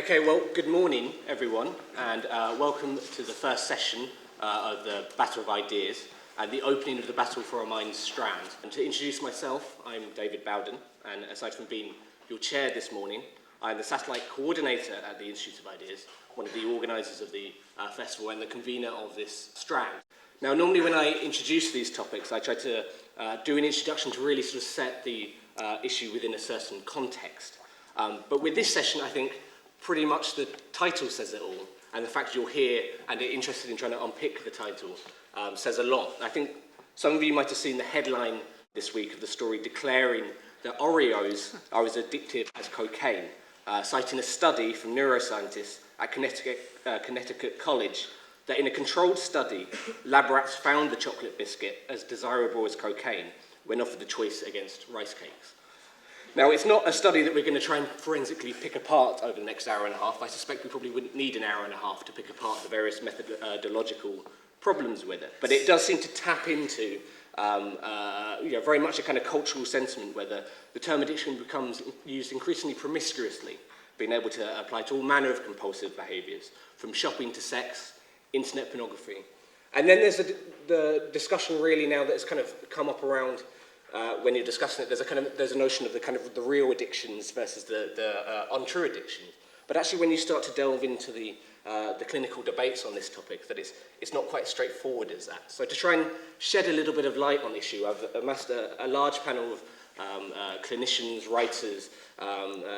Okay, well, good morning, everyone, and welcome to the first session of the Battle of Ideas and the opening of the Battle for Our Minds strand. And to introduce myself, I'm David Bowden, and aside from being your chair this morning, I'm the satellite coordinator at the Institute of Ideas, one of the organisers of the festival and the convener of this strand. Now, normally when I introduce these topics, I try to do an introduction to really sort of set the issue within a certain context. But with this session, I think pretty much the title says it all, and the fact you're here and are interested in trying to unpick the title says a lot. I think some of you might have seen the headline this week of the story declaring that Oreos are as addictive as cocaine, citing a study from neuroscientists at Connecticut College that in a controlled study, lab rats found the chocolate biscuit as desirable as cocaine when offered the choice against rice cakes. Now, it's not a study that we're going to try and forensically pick apart over the next hour and a half. I suspect we probably wouldn't need an hour and a half to pick apart the various methodological problems with it. But it does seem to tap into very much a kind of cultural sentiment where the term addiction becomes used increasingly promiscuously, being able to apply to all manner of compulsive behaviours, from shopping to sex, internet pornography. And then there's the discussion really now that's kind of come up around when you're discussing it, there's a notion of the real addictions versus the untrue addictions. But actually, when you start to delve into the clinical debates on this topic, that it's not quite straightforward as that. So to try and shed a little bit of light on the issue, I've amassed a large panel of clinicians, writers,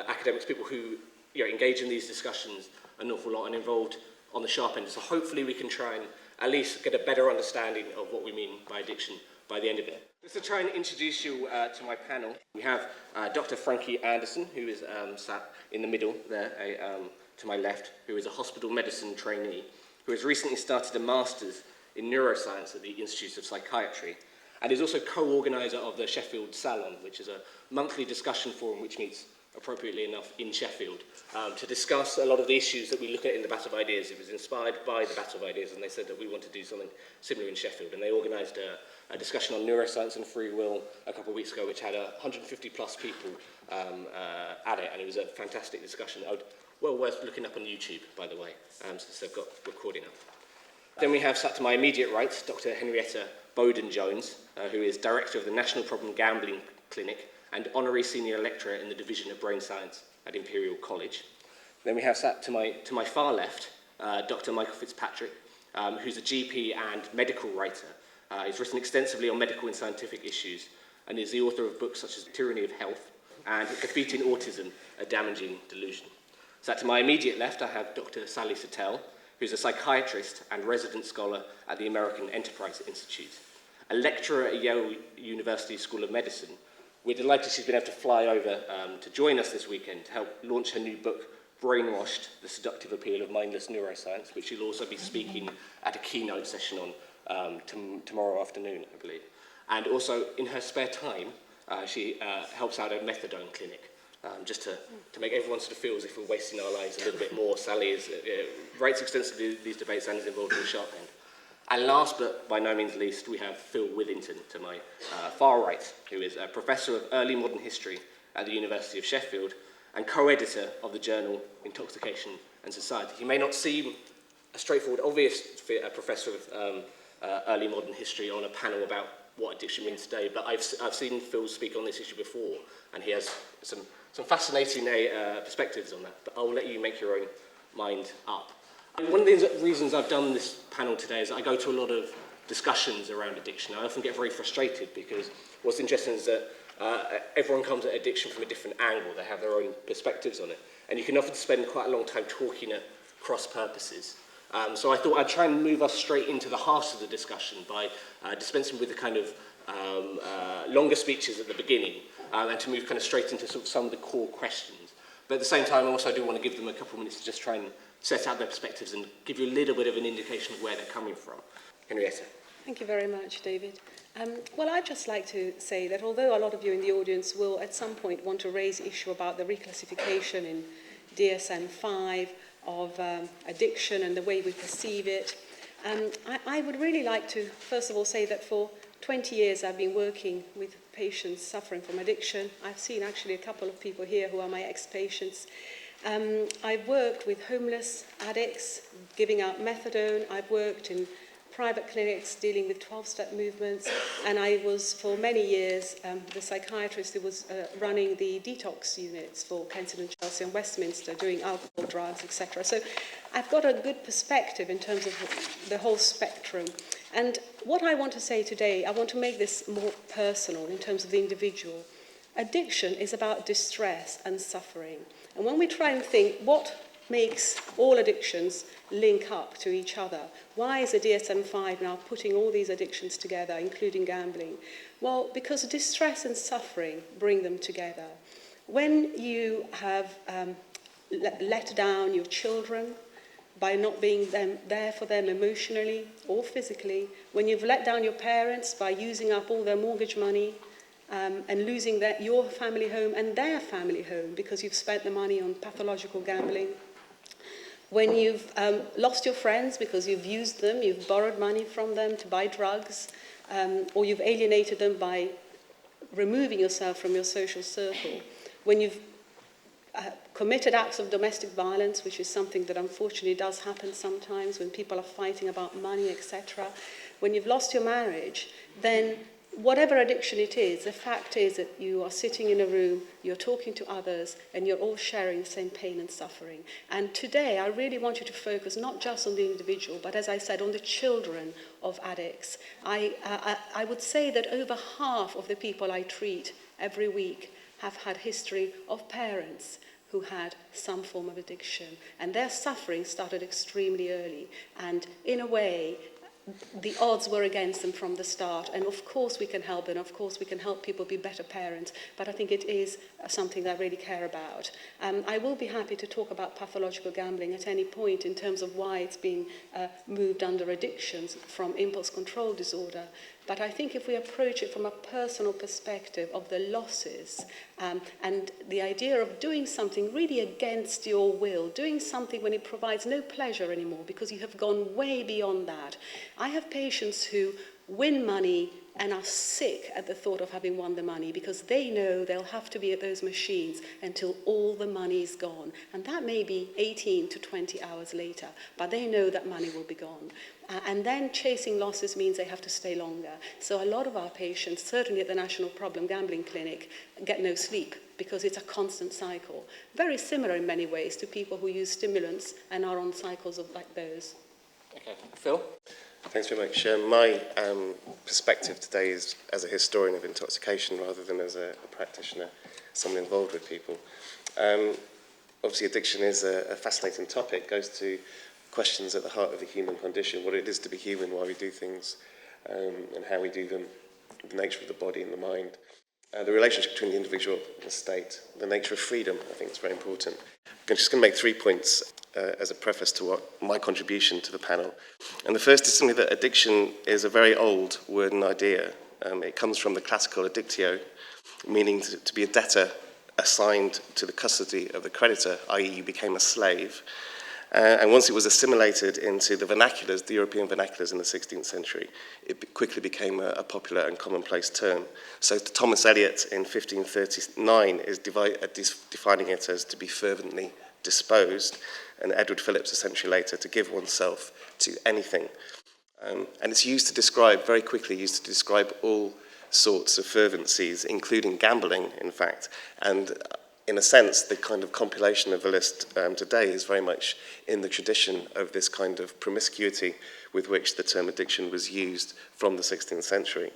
academics, people who engage in these discussions an awful lot and involved on the sharp end. So hopefully we can try and at least get a better understanding of what we mean by addiction by the end of it. Just to try and introduce you to my panel, we have Dr. Frankie Anderson, who is sat in the middle there to my left, who is a hospital medicine trainee, who has recently started a master's in neuroscience at the Institute of Psychiatry, and is also co-organiser of the Sheffield Salon, which is a monthly discussion forum which meets, appropriately enough, in Sheffield, to discuss a lot of the issues that we look at in the Battle of Ideas. It was inspired by the Battle of Ideas, and they said that we want to do something similar in Sheffield, and they organised a discussion on neuroscience and free will a couple of weeks ago, which had 150 plus people at it, and it was a fantastic discussion. Well worth looking up on YouTube, by the way, since they've got recording up. Then we have sat to my immediate right, Dr. Henrietta Bowden-Jones, who is Director of the National Problem Gambling Clinic and Honorary Senior Lecturer in the Division of Brain Science at Imperial College. Then we have sat to my far left, Dr. Michael Fitzpatrick, who's a GP and medical writer. He's written extensively on medical and scientific issues and is the author of books such as Tyranny of Health and Defeating Autism, A Damaging Delusion. Sat to my immediate left, I have Dr. Sally Sattel, who's a psychiatrist and resident scholar at the American Enterprise Institute, a lecturer at Yale University School of Medicine. We're delighted she's been able to fly over to join us this weekend to help launch her new book, Brainwashed, The Seductive Appeal of Mindless Neuroscience, which she'll also be speaking at a keynote session on tomorrow afternoon, I believe. And also, in her spare time, she helps out at a methadone clinic, just to make everyone sort of feel as if we're wasting our lives a little bit more. Sally writes extensively these debates and is involved in the sharp end. And last but by no means least, we have Phil Withington to my far right, who is a professor of early modern history at the University of Sheffield and co-editor of the journal Intoxication and Society. He may not seem a straightforward, obvious professor of early modern history on a panel about what addiction means today, but I've seen Phil speak on this issue before, and he has some fascinating perspectives on that, but I'll let you make your own mind up. One of the reasons I've done this panel today is that I go to a lot of discussions around addiction. I often get very frustrated because what's interesting is that everyone comes at addiction from a different angle. They have their own perspectives on it, and you can often spend quite a long time talking at cross purposes. So I thought I'd try and move us straight into the heart of the discussion by dispensing with the kind of longer speeches at the beginning and to move kind of straight into sort of some of the core questions. But at the same time, I also do want to give them a couple of minutes to just try and set out their perspectives and give you a little bit of an indication of where they're coming from. Henrietta. Thank you very much, David. Well, I'd just like to say that although a lot of you in the audience will at some point want to raise issue about the reclassification in DSM V of addiction and the way we perceive it, I would really like to first of all say that for 20 years I've been working with patients suffering from addiction. I've seen actually a couple of people here who are my ex-patients. I've worked with homeless addicts, giving out methadone. I've worked in private clinics dealing with 12-step movements, and I was, for many years, the psychiatrist who was running the detox units for Kensington, Chelsea and Westminster, doing alcohol, drugs, etc. So I've got a good perspective in terms of the whole spectrum. And what I want to say today, I want to make this more personal in terms of the individual. Addiction is about distress and suffering. And when we try and think what makes all addictions link up to each other, why is the DSM V now putting all these addictions together, including gambling? Well, because distress and suffering bring them together. When you have let down your children by not being there for them emotionally or physically, when you've let down your parents by using up all their mortgage money, and losing your family home and their family home because you've spent the money on pathological gambling. When you've lost your friends because you've used them, you've borrowed money from them to buy drugs, or you've alienated them by removing yourself from your social circle. When you've committed acts of domestic violence, which is something that unfortunately does happen sometimes when people are fighting about money, etc. When you've lost your marriage, then whatever addiction it is, the fact is that you are sitting in a room, you're talking to others, and you're all sharing the same pain and suffering. And today, I really want you to focus not just on the individual, but as I said, on the children of addicts. I would say that over half of the people I treat every week have had history of parents who had some form of addiction. And their suffering started extremely early. And in a way, the odds were against them from the start, and of course we can help, and of course we can help people be better parents, but I think it is something that I really care about. I will be happy to talk about pathological gambling at any point in terms of why it's being moved under addictions from impulse control disorder, but I think if we approach it from a personal perspective of the losses and the idea of doing something really against your will, doing something when it provides no pleasure anymore because you have gone way beyond that. I have patients who win money and are sick at the thought of having won the money because they know they'll have to be at those machines until all the money is gone. And that may be 18 to 20 hours later, but they know that money will be gone. And then chasing losses means they have to stay longer. So a lot of our patients, certainly at the National Problem Gambling Clinic, get no sleep because it's a constant cycle. Very similar in many ways to people who use stimulants and are on cycles of like those. Okay, Phil? Thanks very much. My perspective today is as a historian of intoxication rather than as a practitioner, someone involved with people. Obviously, addiction is a fascinating topic. It goes to questions at the heart of the human condition, what it is to be human, why we do things, and how we do them, the nature of the body and the mind, the relationship between the individual and the state, the nature of freedom. I think it's very important. I'm just going to make 3 points as a preface to what my contribution to the panel. And the first is simply that addiction is a very old word and idea. It comes from the classical addictio, meaning to be a debtor assigned to the custody of the creditor, i.e. you became a slave. And once it was assimilated into the vernaculars, the European vernaculars in the 16th century, it quickly became a popular and commonplace term. So Thomas Eliot in 1539 is defining it as to be fervently disposed, and Edward Phillips a century later to give oneself to anything. And it's used to describe, very quickly used to describe all sorts of fervencies, including gambling, in fact. And in a sense, the kind of compilation of the list today is very much in the tradition of this kind of promiscuity with which the term addiction was used from the 16th century.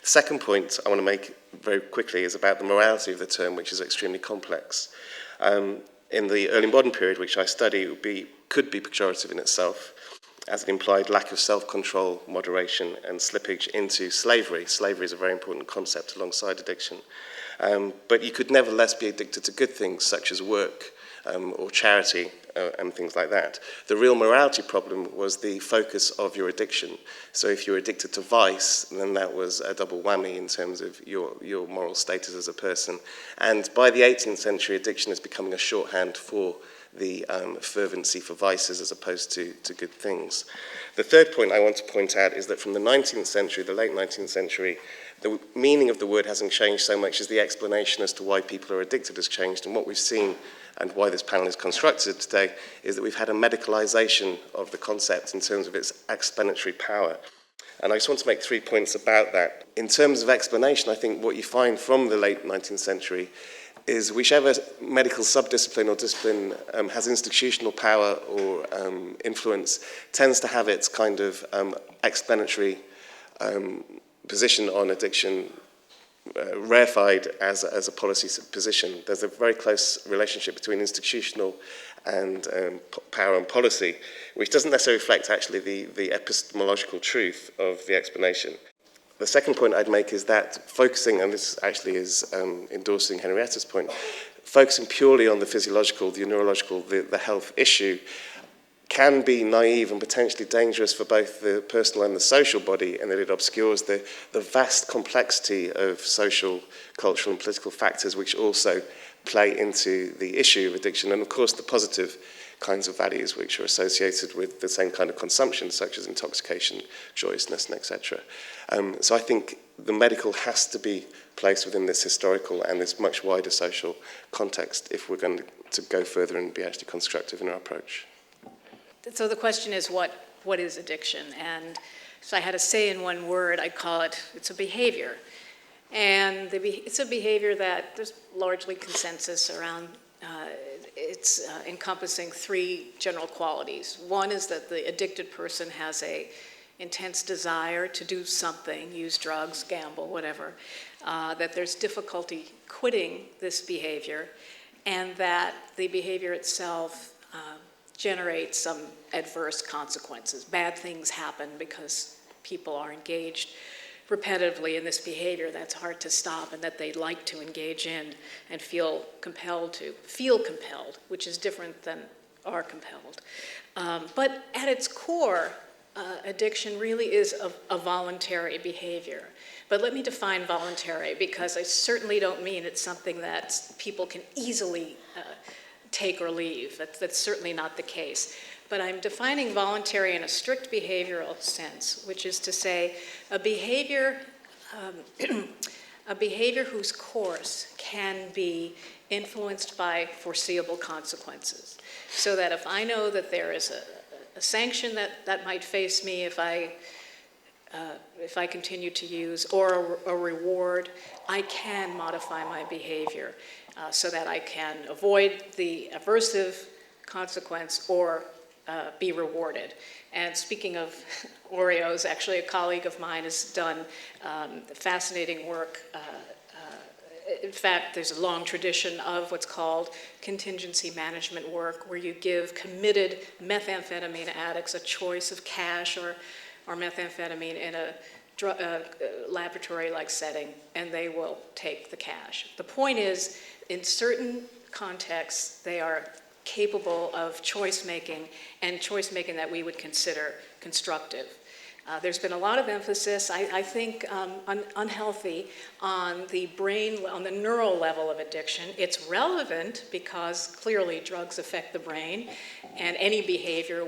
The second point I want to make very quickly is about the morality of the term, which is extremely complex. In the early modern period, which I study, could be pejorative in itself, as it implied lack of self-control, moderation, and slippage into slavery. Slavery is a very important concept alongside addiction. But you could nevertheless be addicted to good things such as work or charity and things like that. The real morality problem was the focus of your addiction. So if you were addicted to vice, then that was a double whammy in terms of your moral status as a person. And by the 18th century, addiction is becoming a shorthand for the fervency for vices as opposed to good things. The third point I want to point out is that from the 19th century, the late 19th century, The meaning of the word hasn't changed so much as the explanation as to why people are addicted has changed. And what we've seen, and why this panel is constructed today, is that we've had a medicalisation of the concept in terms of its explanatory power. And I just want to make 3 points about that. In terms of explanation, I think what you find from the late 19th century is whichever medical subdiscipline or discipline has institutional power or influence tends to have its kind of explanatory position on addiction rarefied as a policy position. There's a very close relationship between institutional and power and policy, which doesn't necessarily reflect actually the epistemological truth of the explanation. The second point I'd make is that focusing, and this actually is endorsing Henrietta's point, focusing purely on the physiological, the neurological, the health issue can be naive and potentially dangerous for both the personal and the social body, in that it obscures the vast complexity of social, cultural and political factors which also play into the issue of addiction, and of course the positive kinds of values which are associated with the same kind of consumption, such as intoxication, joyousness, and etc. So I think the medical has to be placed within this historical and this much wider social context if we're going to go further and be actually constructive in our approach. So the question is, what is addiction? And if I had to say in one word, I'd call it's a behavior. And it's a behavior that there's largely consensus around. It's encompassing 3 general qualities. One is that the addicted person has a intense desire to do something, use drugs, gamble, whatever, that there's difficulty quitting this behavior, and that the behavior itself generates some adverse consequences. Bad things happen because people are engaged repetitively in this behavior that's hard to stop and that they'd like to engage in and feel compelled, which is different than are compelled. But at its core, addiction really is a voluntary behavior. But let me define voluntary, because I certainly don't mean it's something that people can easily take or leave. That's certainly not the case. But I'm defining voluntary in a strict behavioral sense, which is to say a behavior whose course can be influenced by foreseeable consequences. So that if I know that there is a sanction that might face me if I continue to use, or a reward, I can modify my behavior so that I can avoid the aversive consequence or be rewarded. And speaking of Oreos, actually a colleague of mine has done fascinating work. In fact, there's a long tradition of what's called contingency management work, where you give committed methamphetamine addicts a choice of cash or methamphetamine in a laboratory-like setting, and they will take the cash. The point is, in certain contexts, they are capable of choice-making, and choice-making that we would consider constructive. There's been a lot of emphasis, I think, unhealthy, on the brain, on the neural level of addiction. It's relevant because clearly drugs affect the brain, and any behavior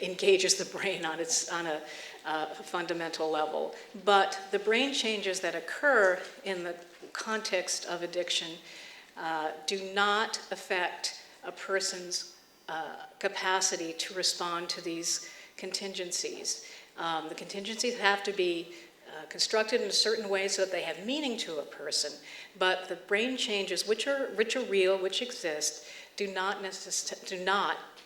engages the brain on a fundamental level. But the brain changes that occur in the context of addiction do not affect a person's capacity to respond to these contingencies. The contingencies have to be constructed in a certain way so that they have meaning to a person, but the brain changes, which are real, which exist, do not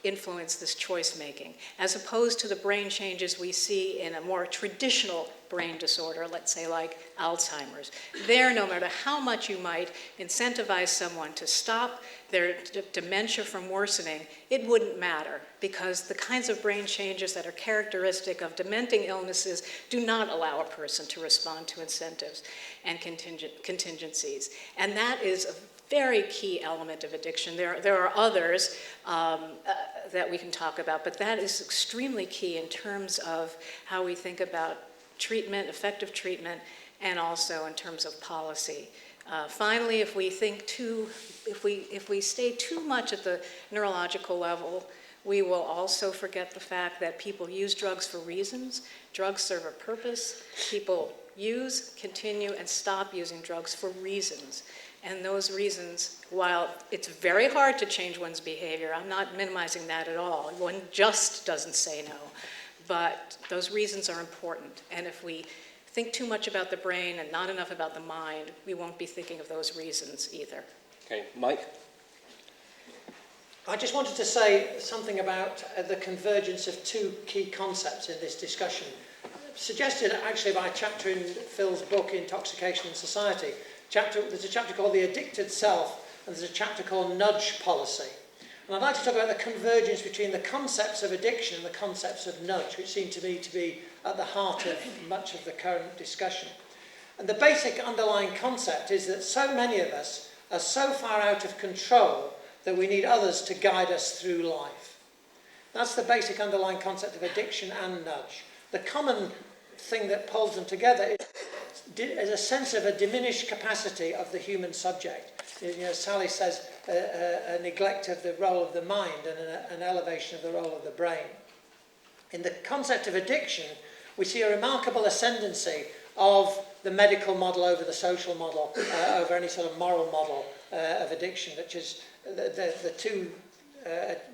influence this choice making, as opposed to the brain changes we see in a more traditional brain disorder, let's say like Alzheimer's. There, no matter how much you might incentivize someone to stop their dementia from worsening, it wouldn't matter, because the kinds of brain changes that are characteristic of dementing illnesses do not allow a person to respond to incentives and contingencies. And that is a very key element of addiction. There are others that we can talk about, but that is extremely key in terms of how we think about treatment, effective treatment, and also in terms of policy. Finally, if we stay too much at the neurological level, we will also forget the fact that people use drugs for reasons. Drugs serve a purpose. People use, continue, and stop using drugs for reasons. And those reasons, while it's very hard to change one's behavior, I'm not minimizing that at all. One just doesn't say no. But those reasons are important. And if we think too much about the brain and not enough about the mind, we won't be thinking of those reasons either. Okay, Mike? I just wanted to say something about the convergence of two key concepts in this discussion, suggested actually by a chapter in Phil's book, Intoxication and Society. There's a chapter called The Addicted Self, and there's a chapter called Nudge Policy. And I'd like to talk about the convergence between the concepts of addiction and the concepts of nudge, which seem to me to be at the heart of much of the current discussion. And the basic underlying concept is that so many of us are so far out of control that we need others to guide us through life. That's the basic underlying concept of addiction and nudge. The common thing that pulls them together is a sense of a diminished capacity of the human subject. You know, Sally says a neglect of the role of the mind and an elevation of the role of the brain. In the concept of addiction, we see a remarkable ascendancy of the medical model over the social model, over any sort of moral model of addiction, which is the two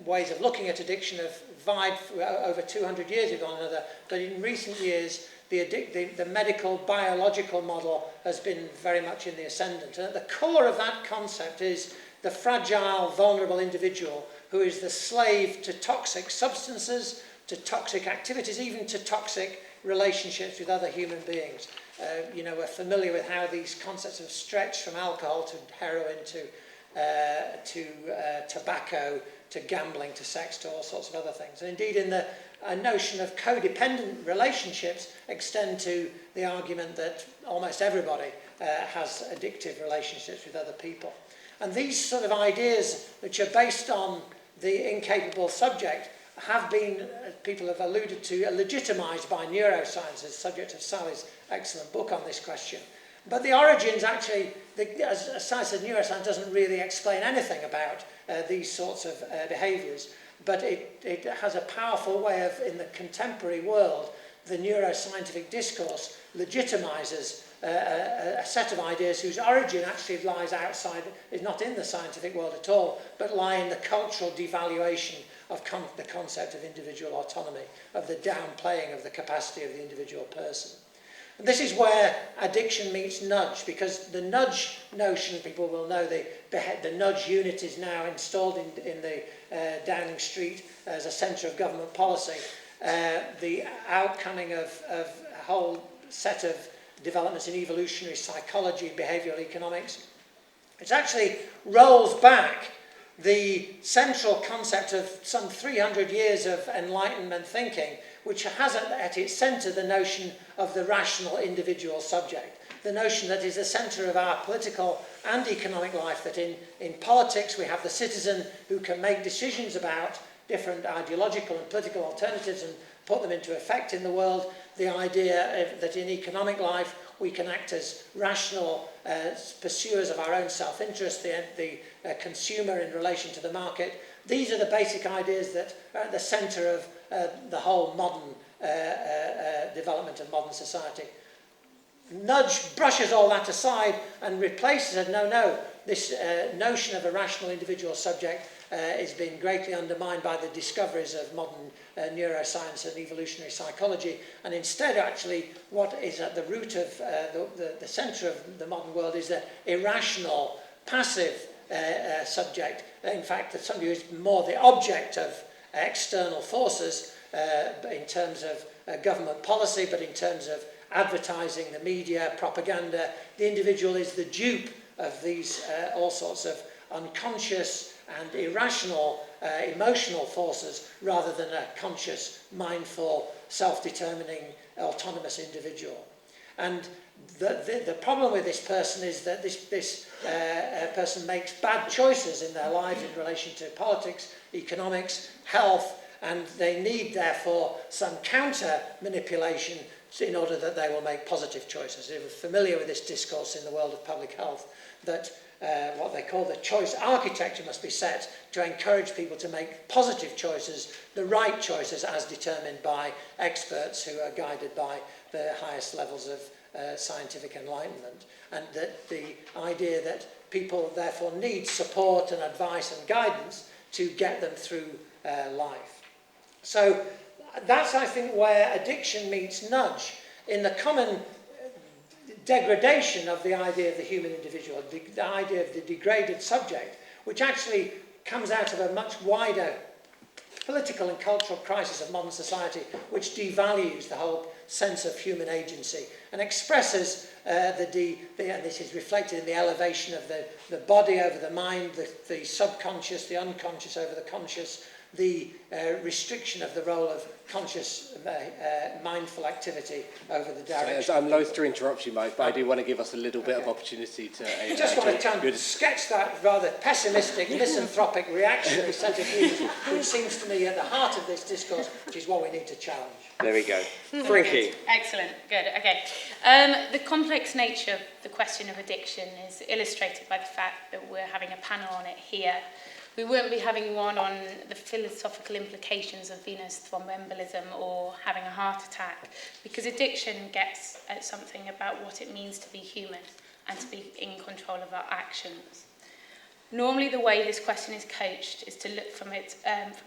ways of looking at addiction have vied for over 200 years with one another, but in recent years the medical biological model has been very much in the ascendant. And at the core of that concept is the fragile, vulnerable individual who is the slave to toxic substances, to toxic activities, even to toxic relationships with other human beings. You know, we're familiar with how these concepts have stretched from alcohol to heroin to tobacco, to gambling, to sex, to all sorts of other things. And indeed, in the notion of codependent relationships extend to the argument that almost everybody has addictive relationships with other people. And these sort of ideas, which are based on the incapable subject, have been, people have alluded to, legitimised by neuroscience, as subject of Sally's excellent book on this question. But the origins actually, as Sally said, neuroscience doesn't really explain anything about these sorts of behaviours, but it has a powerful way of, in the contemporary world, the neuroscientific discourse legitimises a set of ideas whose origin actually lies outside, is not in the scientific world at all, but lie in the cultural devaluation of the concept of individual autonomy, of the downplaying of the capacity of the individual person. And this is where addiction meets nudge, because the nudge notion, people will know, the nudge unit is now installed in the Downing Street as a centre of government policy. The outcoming of a whole set of developments in evolutionary psychology, behavioural economics. It actually rolls back the central concept of some 300 years of Enlightenment thinking, which has at its centre the notion of the rational individual subject, the notion that is the centre of our political and economic life, that in politics we have the citizen who can make decisions about different ideological and political alternatives and put them into effect in the world, the idea that in economic life we can act as rational pursuers of our own self-interest, the consumer in relation to the market. These are the basic ideas that are at the centre of the whole modern development of modern society. Nudge brushes all that aside and replaces it. No, this notion of a rational individual subject is being greatly undermined by the discoveries of modern neuroscience and evolutionary psychology, and instead actually what is at the root of the centre of the modern world is the irrational, passive subject. In fact, that somebody who is more the object of external forces in terms of government policy, but in terms of advertising, the media, propaganda. The individual is the dupe of these all sorts of unconscious and irrational emotional forces rather than a conscious, mindful, self-determining, autonomous individual. And the problem with this person is that this person makes bad choices in their lives in relation to politics, economics, health, and they need, therefore, some counter-manipulation in order that they will make positive choices. If you're familiar with this discourse in the world of public health, that what they call the choice architecture must be set to encourage people to make positive choices, the right choices as determined by experts who are guided by the highest levels of scientific enlightenment, and that the idea that people therefore need support and advice and guidance to get them through life. So that's, I think, where addiction meets nudge, in the common degradation of the idea of the human individual, the idea of the degraded subject, which actually comes out of a much wider political and cultural crisis of modern society, which devalues the whole sense of human agency and expresses and this is reflected in the elevation of the body over the mind, the subconscious, the unconscious over the conscious, the restriction of the role of conscious, mindful activity over the direction. So I'm loath to interrupt you, Mike, but I do want to give us a little bit of opportunity to... I just want to try and sketch that rather pessimistic, misanthropic, reactionary set of views, which seems to me at the heart of this discourse, which is what we need to challenge. There we go. Frankie. Excellent, good, okay. The complex nature of the question of addiction is illustrated by the fact that we're having a panel on it here. We won't be having one on the philosophical implications of venous thromboembolism or having a heart attack, because addiction gets at something about what it means to be human and to be in control of our actions. Normally the way this question is coached is to look from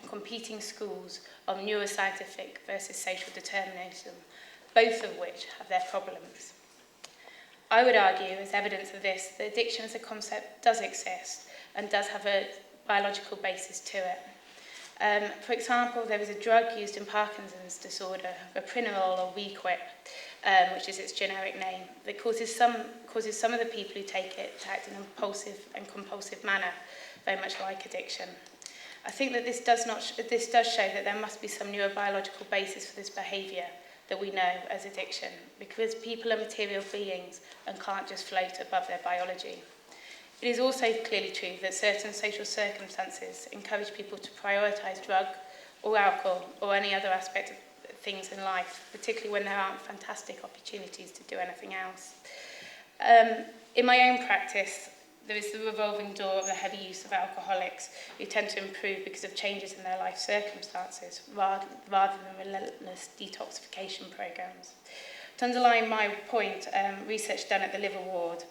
competing schools of neuroscientific versus social determinism, both of which have their problems. I would argue, as evidence of this, that addiction as a concept does exist and does have a biological basis to it. For example, there is a drug used in Parkinson's disorder, Propranolol or Wequit, which is its generic name, that causes some of the people who take it to act in an impulsive and compulsive manner, very much like addiction. I think that this does show that there must be some neurobiological basis for this behaviour that we know as addiction, because people are material beings and can't just float above their biology. It is also clearly true that certain social circumstances encourage people to prioritise drug or alcohol or any other aspect of things in life, particularly when there aren't fantastic opportunities to do anything else. In my own practice, there is the revolving door of the heavy use of alcoholics who tend to improve because of changes in their life circumstances rather than relentless detoxification programmes. To underline my point, research done at the Liver Ward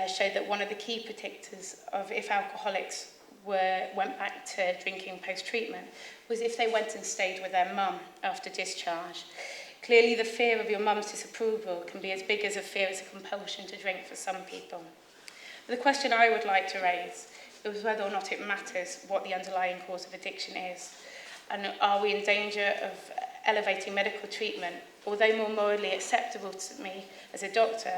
showed that one of the key predictors of if alcoholics went back to drinking post-treatment was if they went and stayed with their mum after discharge. Clearly, the fear of your mum's disapproval can be as big as a fear as a compulsion to drink for some people. The question I would like to raise is whether or not it matters what the underlying cause of addiction is, and are we in danger of elevating medical treatment, although more morally acceptable to me as a doctor,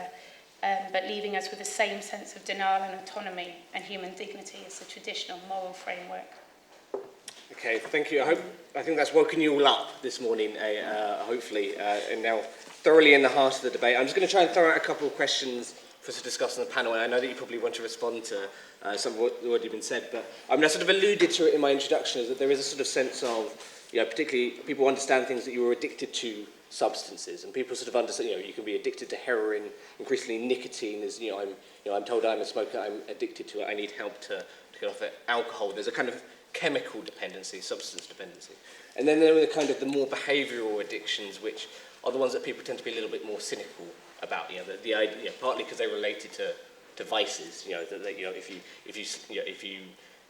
but leaving us with the same sense of denial and autonomy and human dignity as the traditional moral framework. Okay, thank you. I think that's woken you all up this morning, hopefully, and now thoroughly in the heart of the debate. I'm just going to try and throw out a couple of questions for us to discuss on the panel, and I know that you probably want to respond to some of what's already been said, but I sort of alluded to it in my introduction, is that there is a sort of sense of, particularly people understand things that you were addicted to substances, and people sort of understand, you can be addicted to heroin, increasingly nicotine is, I'm told I'm a smoker, I'm addicted to it, I need help to get off it. Alcohol, there's a kind of chemical dependency, substance dependency. And then there are the more behavioural addictions, which are the ones that people tend to be a little bit more cynical about, the idea, partly because they're related to vices,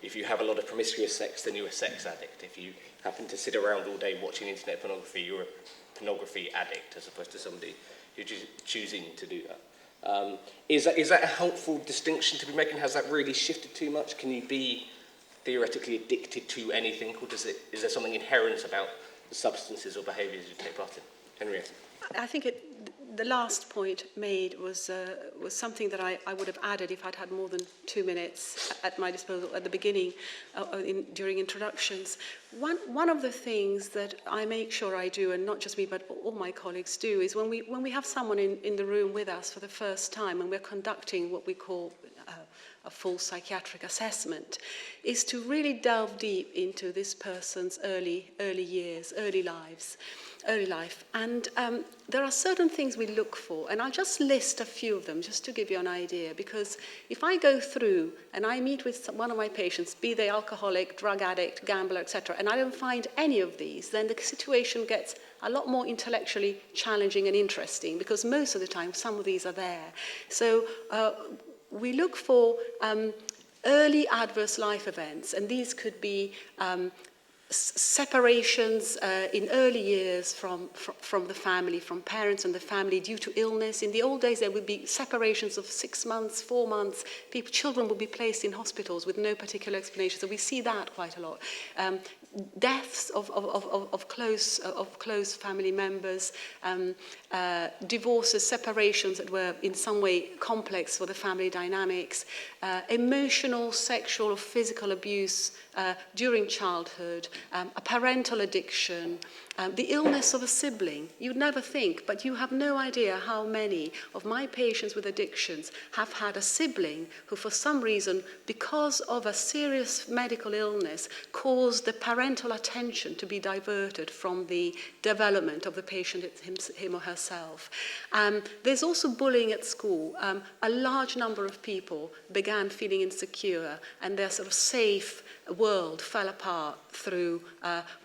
if you have a lot of promiscuous sex, then you're a sex addict. If you happen to sit around all day watching internet pornography, you're a pornography addict, as opposed to somebody who's choosing to do that. Is that a helpful distinction to be making? Has that really shifted too much? Can you be theoretically addicted to anything, or is there something inherent about the substances or behaviours you take part in? Henrietta? I think the last point made was something that I would have added if I'd had more than 2 minutes at my disposal at the beginning, during introductions. One of the things that I make sure I do, and not just me but all my colleagues do, is when we have someone in the room with us for the first time and we're conducting what we call a full psychiatric assessment, is to really delve deep into this person's early years, early life. And there are certain things we look for, and I'll just list a few of them just to give you an idea, because if I go through and I meet with one of my patients, be they alcoholic, drug addict, gambler, etc., and I don't find any of these, then the situation gets a lot more intellectually challenging and interesting, because most of the time some of these are there. So we look for early adverse life events, and these could be separations in early years from the family, from parents and the family due to illness. In the old days, there would be separations of 6 months, 4 months. Children would be placed in hospitals with no particular explanation. So we see that quite a lot. Deaths of close family members, divorces, separations that were in some way complex for the family dynamics, emotional, sexual, or physical abuse during childhood, a parental addiction, the illness of a sibling. You'd never think, but you have no idea how many of my patients with addictions have had a sibling who, for some reason, because of a serious medical illness, caused the parental attention to be diverted from the development of the patient, him or herself. There's also bullying at school. A large number of people began feeling insecure, and their sort of safe world fell apart through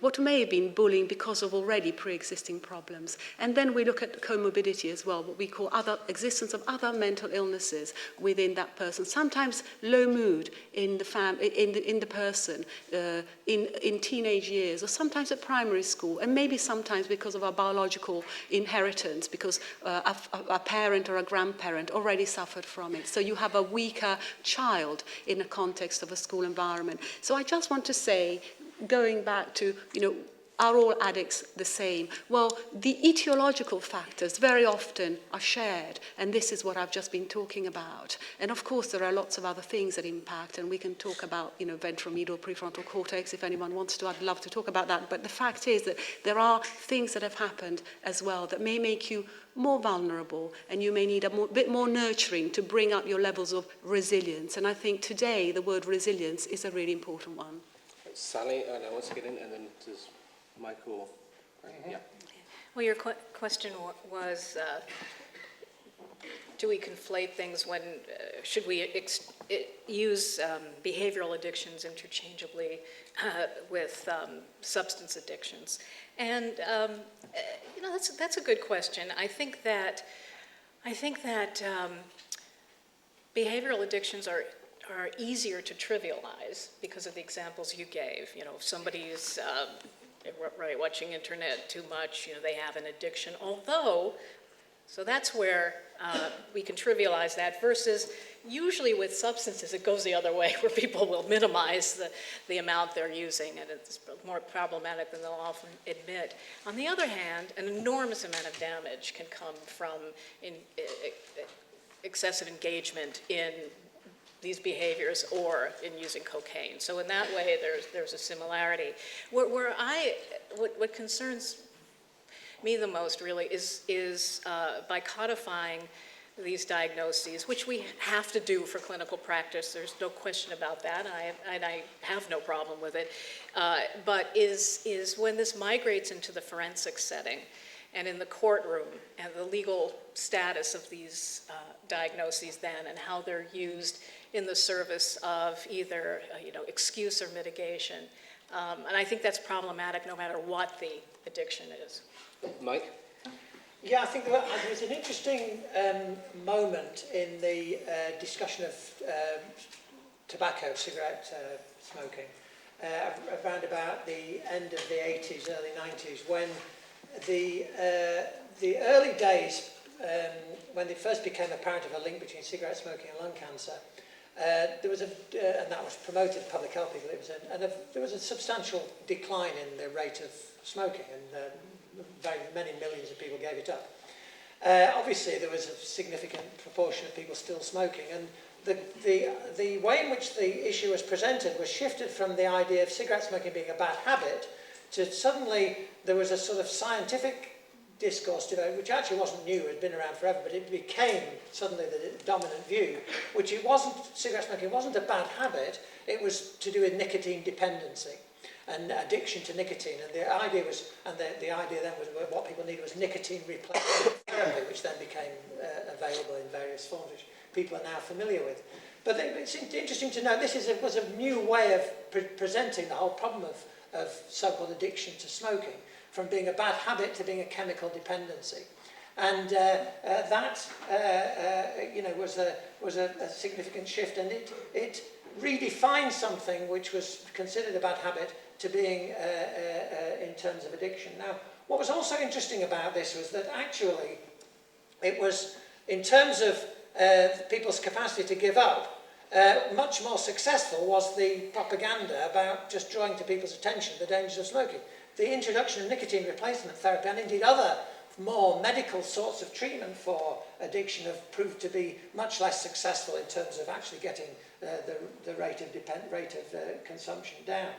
what may have been bullying because of already pre-existing problems. And then we look at comorbidity as well, what we call existence of other mental illnesses within that person. Sometimes low mood in the person in teenage years, or sometimes at primary school, and maybe sometimes because of our biological inheritance, because a parent or a grandparent already suffered from it. So you have a weaker child in the context of a school environment. So I just want to say, going back to, are all addicts the same? Well, the etiological factors very often are shared, and this is what I've just been talking about. And of course, there are lots of other things that impact, and we can talk about, ventromedial prefrontal cortex if anyone wants to. I'd love to talk about that. But the fact is that there are things that have happened as well that may make you more vulnerable, and you may need a bit more nurturing to bring up your levels of resilience. And I think today the word resilience is a really important one. Sally, I want to get in, and then does Michael. Yeah. Well, your question was, do we conflate things when, should we use behavioral addictions interchangeably with substance addictions? And that's a good question. I think that behavioral addictions are easier to trivialize because of the examples you gave. If somebody's watching internet too much, they have an addiction. So that's where we can trivialize that, versus usually with substances it goes the other way, where people will minimize the amount they're using, and it's more problematic than they'll often admit. On the other hand, an enormous amount of damage can come from excessive engagement in these behaviors or in using cocaine. So in that way, there's a similarity. What concerns me the most really is by codifying these diagnoses, which we have to do for clinical practice. There's no question about that, and I have no problem with it. But is when this migrates into the forensic setting and in the courtroom, and the legal status of these diagnoses then, and how they're used in the service of either excuse or mitigation. And I think that's problematic no matter what the addiction is. Mike? Yeah, I think there was an interesting moment in the discussion of tobacco, cigarette smoking, around about the end of the 80s, early 90s, when the early days, when it first became apparent of a link between cigarette smoking and lung cancer, there was and that was promoted to public health people. There was a substantial decline in the rate of smoking, and very many millions of people gave it up. Obviously, there was a significant proportion of people still smoking, and the way in which the issue was presented was shifted from the idea of cigarette smoking being a bad habit to suddenly there was a sort of scientific discourse, which actually wasn't new, it had been around forever, but it became suddenly the dominant view, which cigarette smoking wasn't a bad habit, it was to do with nicotine dependency and addiction to nicotine. And the idea then was what people needed was nicotine replacement therapy, which then became available in various forms, which people are now familiar with. But it's interesting to note this was a new way of presenting the whole problem of so-called addiction to smoking. from being a bad habit to being a chemical dependency. And was a significant shift, and it redefined something which was considered a bad habit to being in terms of addiction. Now, what was also interesting about this was that actually it was, in terms of people's capacity to give up, much more successful was the propaganda about just drawing to people's attention the dangers of smoking. The introduction of nicotine replacement therapy, and indeed other more medical sorts of treatment for addiction, have proved to be much less successful in terms of actually getting the rate of consumption down.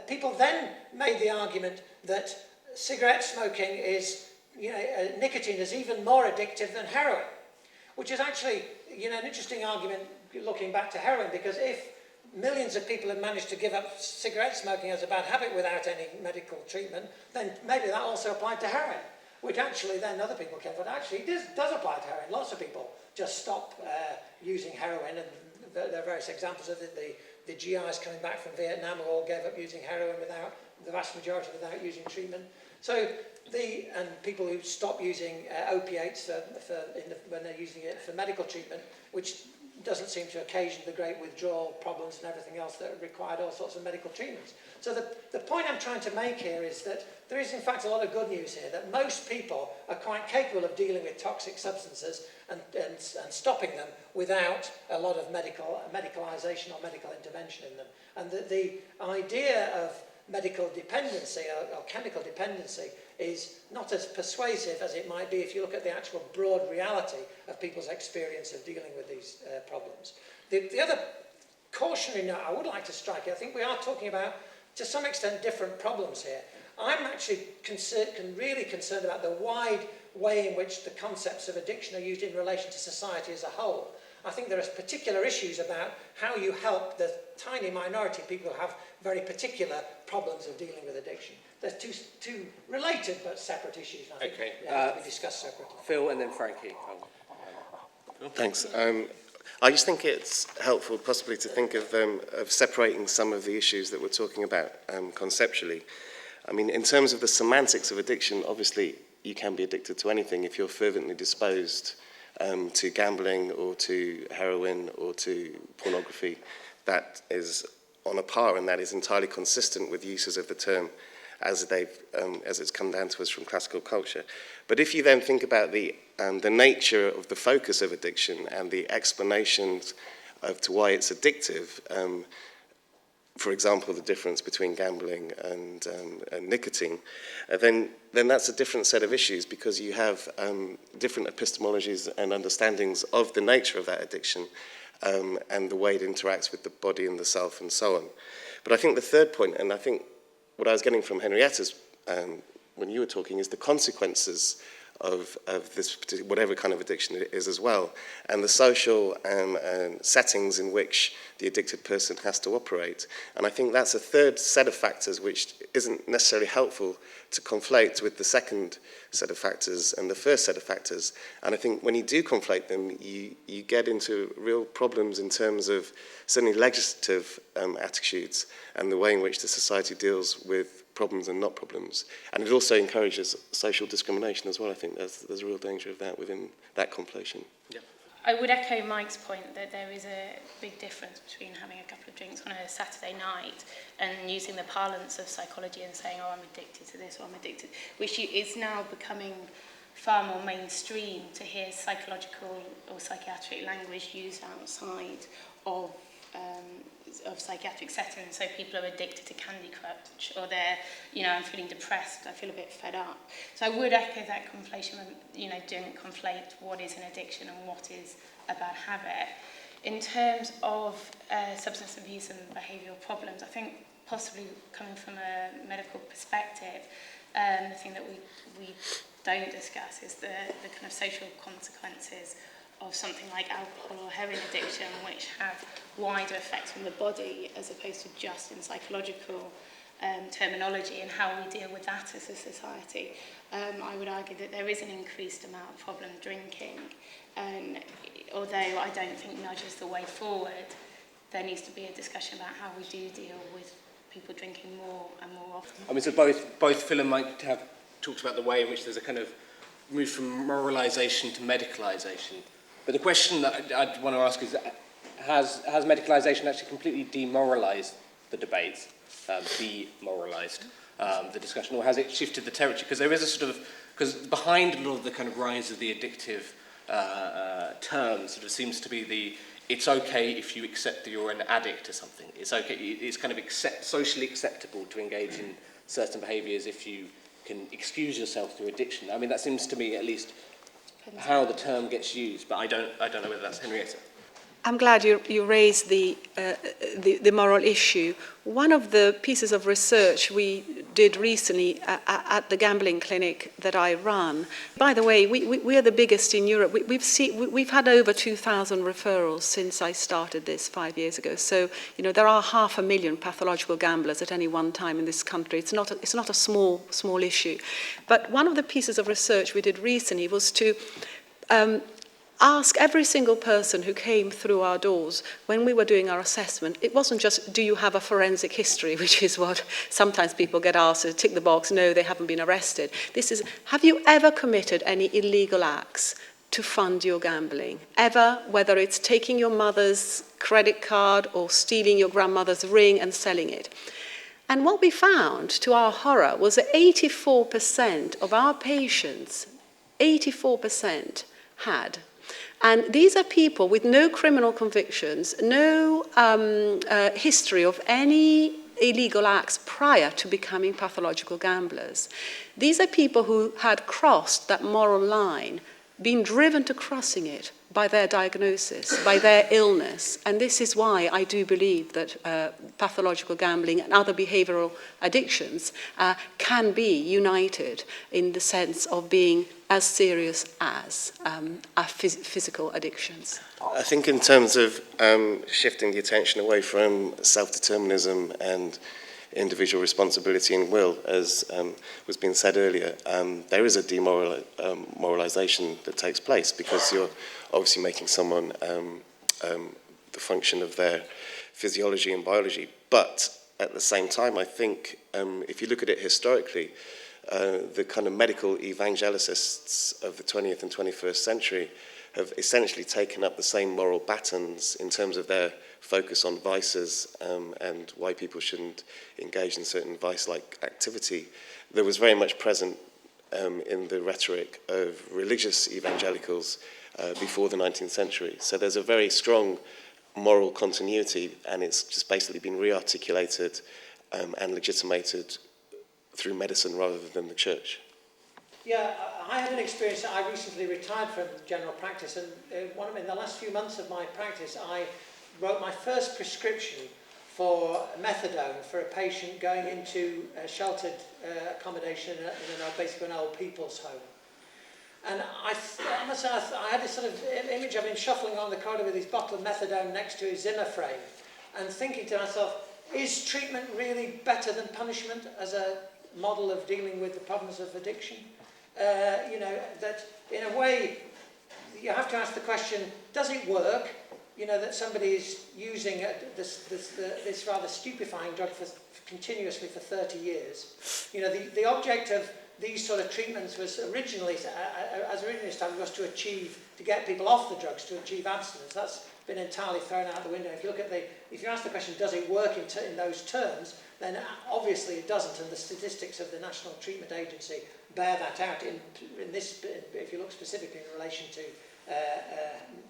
People then made the argument that cigarette smoking is, nicotine is even more addictive than heroin, which is actually, an interesting argument looking back to heroin, because if millions of people had managed to give up cigarette smoking as a bad habit without any medical treatment, then maybe that also applied to heroin, which actually then other people came, but actually it does apply to heroin. Lots of people just stop using heroin, and there are various examples of it. The GIs coming back from Vietnam all gave up using heroin the vast majority without using treatment. So and people who stop using opiates when they're using it for medical treatment, which doesn't seem to occasion the great withdrawal problems and everything else that required all sorts of medical treatments. So the point I'm trying to make here is that there is in fact a lot of good news here, that most people are quite capable of dealing with toxic substances and stopping them without a lot of medicalisation or medical intervention in them. And that the idea of medical dependency or chemical dependency is not as persuasive as it might be if you look at the actual broad reality of people's experience of dealing with these problems. The other cautionary note I would like to strike, I think we are talking about, to some extent, different problems here. I'm actually really concerned about the wide way in which the concepts of addiction are used in relation to society as a whole. I think there are particular issues about how you help the tiny minority of people who have very particular problems of dealing with addiction. They're two related but separate issues. I think they have to be discussed separately. Phil and then Frankie. Thanks. I just think it's helpful possibly to think of separating some of the issues that we're talking about conceptually. I mean, in terms of the semantics of addiction, obviously you can be addicted to anything if you're fervently disposed to gambling or to heroin or to pornography. That is on a par, and that is entirely consistent with uses of the term as it's come down to us from classical culture. But if you then think about the nature of the focus of addiction and the explanations to why it's addictive, for example, the difference between gambling and nicotine, then that's a different set of issues, because you have different epistemologies and understandings of the nature of that addiction and the way it interacts with the body and the self and so on. But I think the third point, and I think what I was getting from Henrietta's when you were talking, is the consequences of this whatever kind of addiction it is as well, and the social settings in which the addicted person has to operate. And I think that's a third set of factors which isn't necessarily helpful to conflate with the second set of factors and the first set of factors. And I think when you do conflate them, you get into real problems in terms of certainly legislative attitudes and the way in which the society deals with problems and not problems. And it also encourages social discrimination as well. I think there's a real danger of that within that conflation. Yeah. I would echo Mike's point that there is a big difference between having a couple of drinks on a Saturday night and using the parlance of psychology and saying, oh, I'm addicted to this or I'm addicted, which is now becoming far more mainstream to hear psychological or psychiatric language used outside of psychiatric settings. So people are addicted to Candy Crush, or they're, I'm feeling depressed, I feel a bit fed up. So I would echo that conflation, don't conflate what is an addiction and what is a bad habit. In terms of substance abuse and behavioural problems, I think possibly coming from a medical perspective, the thing that we don't discuss is the kind of social consequences of something like alcohol or heroin addiction, which have wider effects on the body as opposed to just in psychological terminology, and how we deal with that as a society. I would argue that there is an increased amount of problem drinking, and although I don't think nudge is the way forward, there needs to be a discussion about how we do deal with people drinking more and more often. I mean, so both Phil and Mike have talked about the way in which there's a kind of move from moralisation to medicalisation. But the question that I'd want to ask is, has medicalisation actually completely demoralised the debates, demoralised the discussion, or has it shifted the territory? Because there is a sort of, because behind a lot of the kind of rise of the addictive term sort of seems to be it's okay if you accept that you're an addict to something. It's okay, it's kind of socially acceptable to engage in certain behaviours if you can excuse yourself through addiction. I mean, that seems to me at least how the term gets used, but I don't know whether that's Henrietta. I'm glad you raised the moral issue. One of the pieces of research we did recently at the gambling clinic that I run. By the way, we are the biggest in Europe. We've had over 2,000 referrals since I started this 5 years ago. So there are 500,000 pathological gamblers at any one time in this country. It's not a small issue. But one of the pieces of research we did recently was to ask every single person who came through our doors when we were doing our assessment. It wasn't just, do you have a forensic history, which is what sometimes people get asked to tick the box, no, they haven't been arrested. This is, have you ever committed any illegal acts to fund your gambling? Ever, whether it's taking your mother's credit card or stealing your grandmother's ring and selling it. And what we found, to our horror, was that 84% of our patients, 84% had. And these are people with no criminal convictions, no history of any illegal acts prior to becoming pathological gamblers. These are people who had crossed that moral line, been driven to crossing it by their diagnosis, by their illness. And this is why I do believe that pathological gambling and other behavioural addictions can be united in the sense of being as serious as our physical addictions. I think in terms of shifting the attention away from self-determinism and individual responsibility and will, as was being said earlier, there is a demoralisation that takes place because you're obviously making someone the function of their physiology and biology. But at the same time, I think if you look at it historically, the kind of medical evangelicists of the 20th and 21st century have essentially taken up the same moral batons in terms of their focus on vices and why people shouldn't engage in certain vice-like activity. There was very much present in the rhetoric of religious evangelicals before the 19th century. So there's a very strong moral continuity, and it's just basically been re-articulated and legitimated through medicine rather than the church. Yeah, I had an experience. I recently retired from general practice, and in the last few months of my practice, I wrote my first prescription for methadone for a patient going into a sheltered accommodation in basically an old people's home. And I must say, I had this sort of image of him shuffling along the corridor with his bottle of methadone next to his Zimmer frame, and thinking to myself, is treatment really better than punishment as a model of dealing with the problems of addiction? That in a way, you have to ask the question, does it work? That somebody is using this rather stupefying drug continuously for 30 years. The object of these sort of treatments was originally established, was to get people off the drugs, to achieve abstinence. That's been entirely thrown out the window. If you ask the question, does it work in those terms, then obviously it doesn't, and the statistics of the National Treatment Agency bear that out in this, if you look specifically in relation to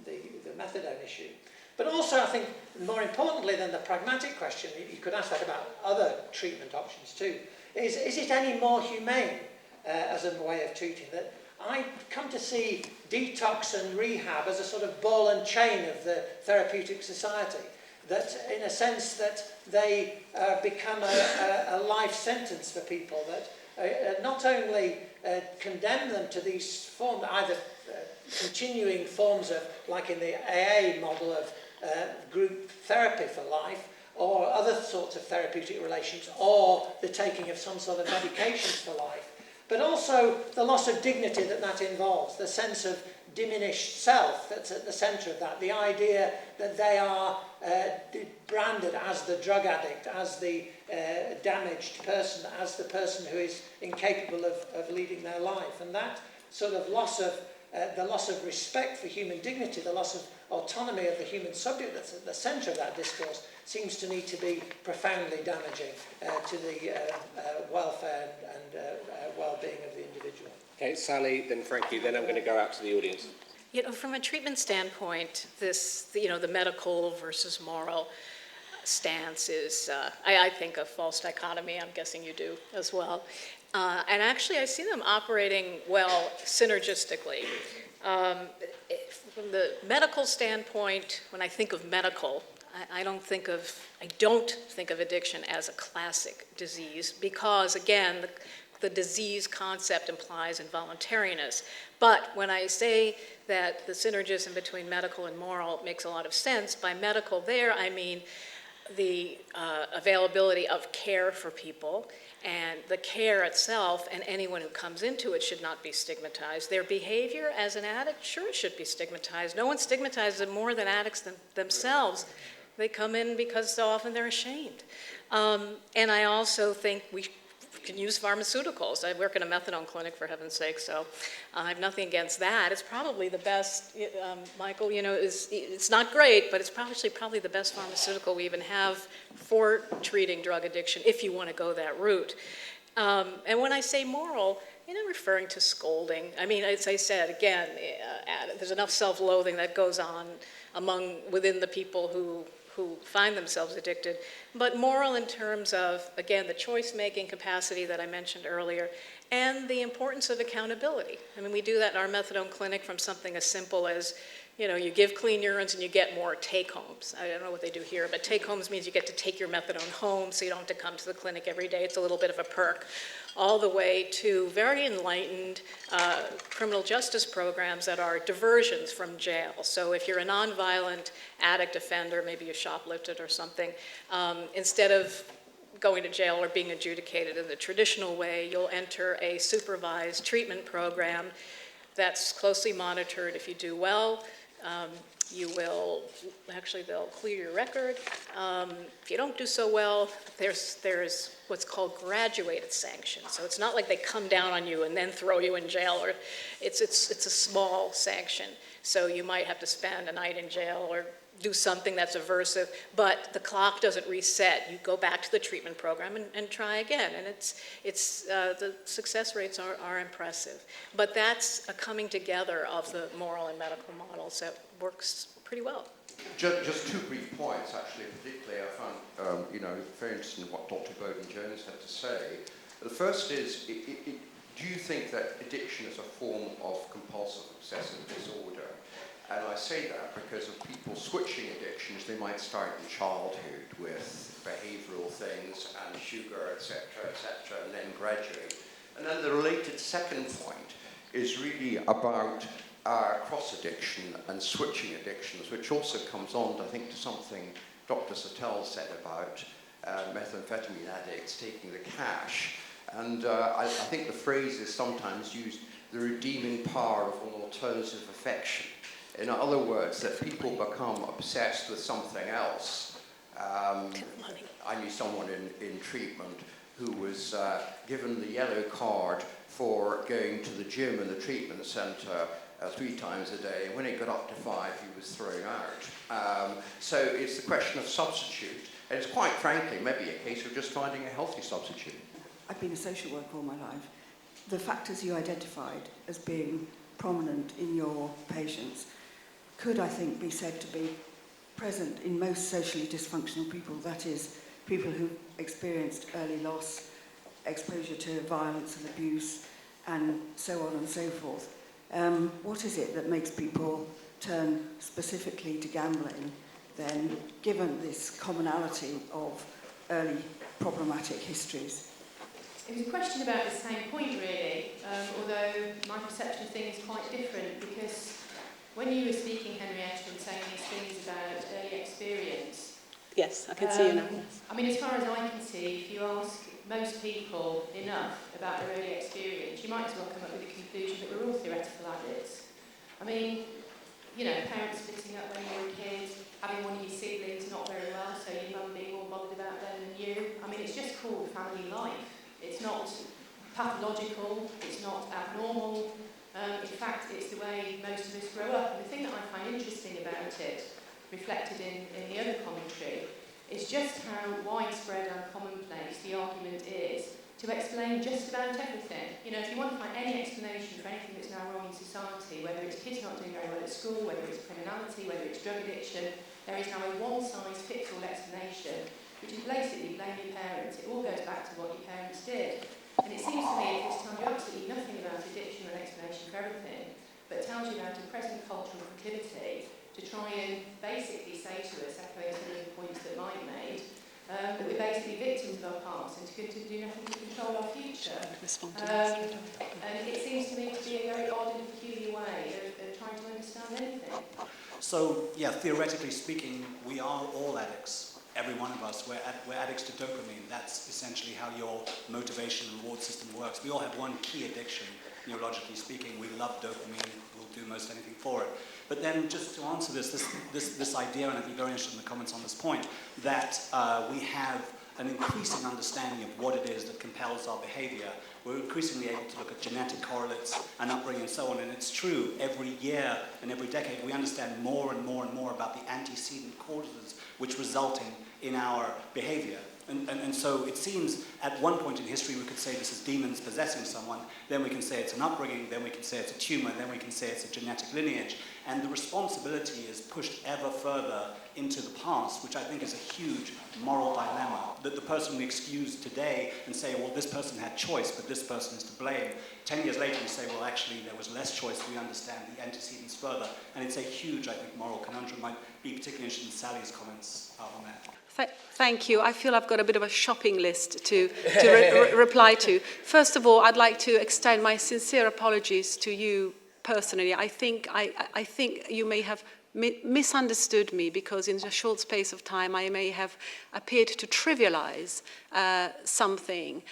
the methadone issue. But also, I think, more importantly than the pragmatic question, you could ask that about other treatment options too, is it any more humane as a way of treating that? I come to see detox and rehab as a sort of ball and chain of the therapeutic society, that in a sense that they become a life sentence for people, that not only condemn them to these forms, either continuing forms of, like in the AA model of group therapy for life, or other sorts of therapeutic relations, or the taking of some sort of medications for life, but also the loss of dignity that involves, the sense of diminished self that's at the centre of that, the idea that they are branded as the drug addict, as the damaged person, as the person who is incapable of leading their life. And that sort of loss of the loss of respect for human dignity, the loss of autonomy of the human subject that's at the centre of that discourse, seems to need to be profoundly damaging to the welfare and well-being of the individual. Okay, Sally, then Frankie, then I'm going to go out to the audience. You know, from a treatment standpoint, the medical versus moral stance is, I think, a false dichotomy. I'm guessing you do as well. And actually, I see them operating well synergistically. From the medical standpoint, when I think of medical, I don't think of addiction as a classic disease because, again, the disease concept implies involuntariness. But when I say that the synergism between medical and moral makes a lot of sense, by medical there I mean the availability of care for people, and the care itself and anyone who comes into it should not be stigmatized. Their behavior as an addict, sure, it should be stigmatized. No one stigmatizes them more than addicts themselves. They come in because so often they're ashamed. And I also think we can use pharmaceuticals. I work in a methadone clinic, for heaven's sake, so I have nothing against that. It's probably the best, Michael, it's not great, but it's probably the best pharmaceutical we even have for treating drug addiction, if you want to go that route. And when I say moral, I'm referring to scolding. I mean, as I said, again, there's enough self-loathing that goes on within the people who find themselves addicted, but moral in terms of, again, the choice-making capacity that I mentioned earlier, and the importance of accountability. I mean, we do that in our methadone clinic from something as simple as, you give clean urines and you get more take-homes. I don't know what they do here, but take-homes means you get to take your methadone home so you don't have to come to the clinic every day. It's a little bit of a perk. All the way to very enlightened criminal justice programs that are diversions from jail. So if you're a nonviolent addict offender, maybe you shoplifted or something, instead of going to jail or being adjudicated in the traditional way, you'll enter a supervised treatment program that's closely monitored. If you do well, they'll clear your record. If you don't do so well, there's what's called graduated sanctions. So it's not like they come down on you and then throw you in jail, or it's a small sanction. So you might have to spend a night in jail or do something that's aversive, but the clock doesn't reset. You go back to the treatment program and try again, and the success rates are impressive. But that's a coming together of the moral and medical models that works pretty well. Just two brief points, actually. Particularly, I found very interesting what Dr. Bowden-Jones had to say. The first is, do you think that addiction is a form of compulsive obsessive disorder? And I say that because of people switching addictions. They might start in childhood with behavioural things and sugar, etc., and then graduate. And then the related second point is really about cross-addiction and switching addictions, which also comes on, I think, to something Dr. Sattel said about methamphetamine addicts taking the cash. And I think the phrase is sometimes used, the redeeming power of an alternative affection. In other words, that people become obsessed with something else. I knew someone in treatment who was given the yellow card for going to the gym in the treatment centre 3 times a day, and when it got up to 5, he was thrown out. So it's the question of substitute, and it's quite frankly maybe a case of just finding a healthy substitute. I've been a social worker all my life. The factors you identified as being prominent in your patients could, I think, be said to be present in most socially dysfunctional people, that is, people who experienced early loss, exposure to violence and abuse, and so on and so forth. What is it that makes people turn specifically to gambling then, given this commonality of early problematic histories? It was a question about the same point, really, although my perception of things is quite different, because when you were speaking, Henrietta, and saying these things about early experience... Yes, I can see you now. I mean, as far as I can see, if you ask most people enough about their early experience, you might as well come up with the conclusion that we're all theoretical addicts. I mean, parents splitting up when you were a kid, having one of your siblings not very well, so you family life. It's not pathological, it's not abnormal. In fact, it's the way most of us grow up. And the thing that I find interesting about it, reflected in the other commentary, is just how widespread and commonplace the argument is to explain just about everything. You know, if you want to find any explanation for anything that's now wrong in society, whether it's kids not doing very well at school, whether it's criminality, whether it's drug addiction, there is now a one-size-fits-all explanation, which is basically blame your parents. It all goes back to what your parents did. And it seems to me it tells you absolutely nothing about addiction and explanation for everything, but tells you about a present cultural proclivity to try and basically say to us, echoing some of the points that Mike made, that we're basically victims of our past and to do nothing to control our future. And it seems to me to be a very odd and peculiar way of trying to understand anything. So, yeah, theoretically speaking, we are all addicts. Every one of us, we're addicts to dopamine. That's essentially how your motivation and reward system works. We all have one key addiction, neurologically speaking. We love dopamine. We'll do most anything for it. But then, just to answer this idea, and I'd be very interested in the comments on this point, that we have an increasing understanding of what it is that compels our behavior. We're increasingly able to look at genetic correlates and upbringing and so on, and it's true, every year and every decade we understand more and more and more about the antecedent causes which result in our behavior. And so it seems at one point in history we could say this is demons possessing someone, then we can say it's an upbringing, then we can say it's a tumor, then we can say it's a genetic lineage, and the responsibility is pushed ever further into the past, which I think is a huge moral dilemma, that the person we excuse today and say, well, this person had choice, but this person is to blame. 10 years later we say, well, actually there was less choice, we understand the antecedents further, and it's a huge, I think, moral conundrum. I'd be particularly interested in Sally's comments on that. Thank you. I feel I've got a bit of a shopping list to reply to. First of all, I'd like to extend my sincere apologies to you personally. I think you may have misunderstood me because in a short space of time I may have appeared to trivialize something.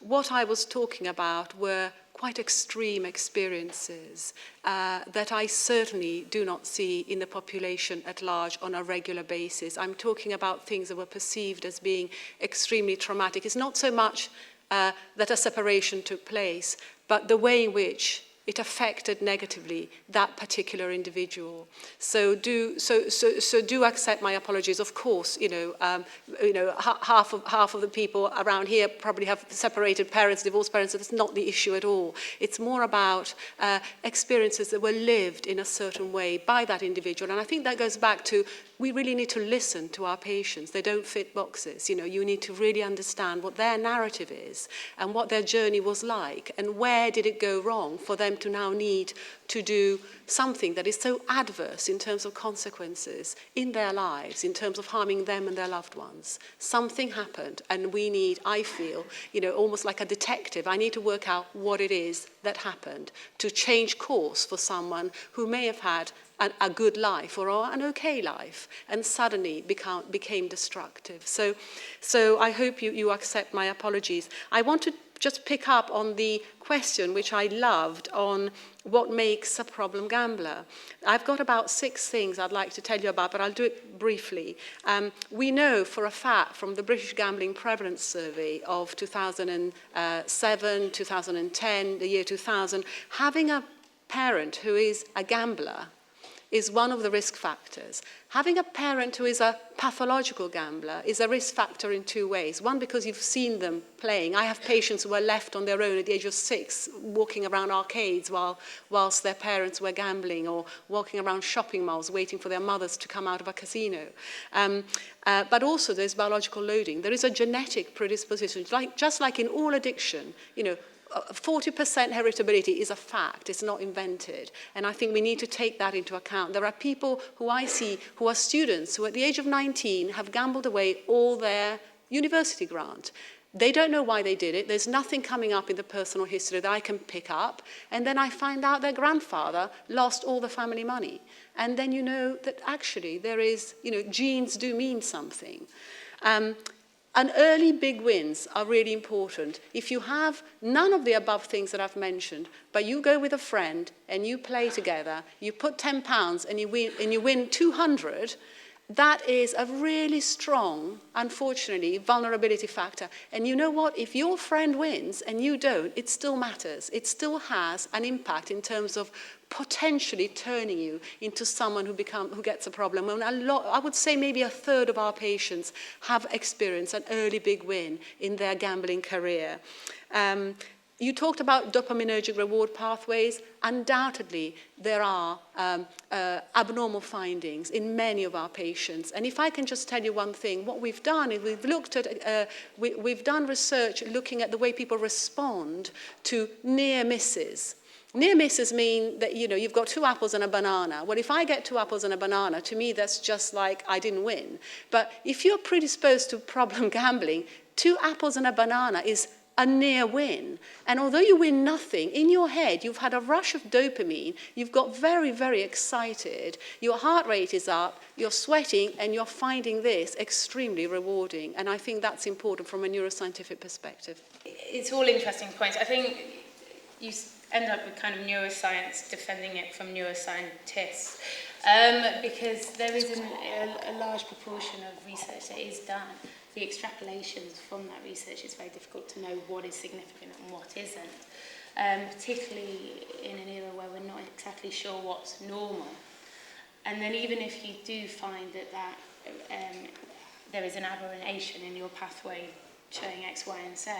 What I was talking about were quite extreme experiences that I certainly do not see in the population at large on a regular basis. I'm talking about things that were perceived as being extremely traumatic. It's not so much that a separation took place, but the way in which it affected negatively that particular individual. So do accept my apologies. Of course, half of the people around here probably have separated parents, divorced parents. So that's not the issue at all. It's more about experiences that were lived in a certain way by that individual. And I think that goes back to we really need to listen to our patients. They don't fit boxes. You need to really understand what their narrative is and what their journey was like and where did it go wrong for them to now need to do something that is so adverse in terms of consequences in their lives, in terms of harming them and their loved ones. Something happened and we need, I feel, almost like a detective, I need to work out what it is that happened to change course for someone who may have had a good life or an okay life and suddenly became destructive. So I hope you accept my apologies. I want to just pick up on the question which I loved on what makes a problem gambler. I've got about 6 things I'd like to tell you about, but I'll do it briefly. We know for a fact from the British Gambling Prevalence Survey of 2007, 2010, the year 2000, having a parent who is a gambler is one of the risk factors. Having a parent who is a pathological gambler is a risk factor in 2 ways. One, because you've seen them playing. I have patients who were left on their own at the age of 6, walking around arcades whilst their parents were gambling, or walking around shopping malls waiting for their mothers to come out of a casino. But also there's biological loading. There is a genetic predisposition. Just like in all addiction, 40% heritability is a fact, it's not invented. And I think we need to take that into account. There are people who I see who are students who at the age of 19 have gambled away all their university grant. They don't know why they did it. There's nothing coming up in the personal history that I can pick up. And then I find out their grandfather lost all the family money. And then you know that actually there is, genes do mean something. And early big wins are really important. If you have none of the above things that I've mentioned, but you go with a friend and you play together, you put £10 and you win 200, that is a really strong, unfortunately, vulnerability factor. And you know what? If your friend wins and you don't, it still matters. It still has an impact in terms of potentially turning you into someone who gets a problem. And I would say maybe a third of our patients have experienced an early big win in their gambling career. You talked about dopaminergic reward pathways. Undoubtedly, there are abnormal findings in many of our patients. And if I can just tell you one thing, what we've done is we've done research looking at the way people respond to near misses. Near misses mean that, you've got 2 apples and a banana. Well, if I get 2 apples and a banana, to me, that's just like I didn't win. But if you're predisposed to problem gambling, 2 apples and a banana is a near win. And although you win nothing, in your head, you've had a rush of dopamine, you've got very, very excited, your heart rate is up, you're sweating, and you're finding this extremely rewarding. And I think that's important from a neuroscientific perspective. It's all interesting points. I think you end up with kind of neuroscience defending it from neuroscientists, because there is a large proportion of research that is done. The extrapolations from that research, it's very difficult to know what is significant and what isn't, particularly in an era where we're not exactly sure what's normal. And then even if you do find that there is an aberration in your pathway showing X, Y, and Z,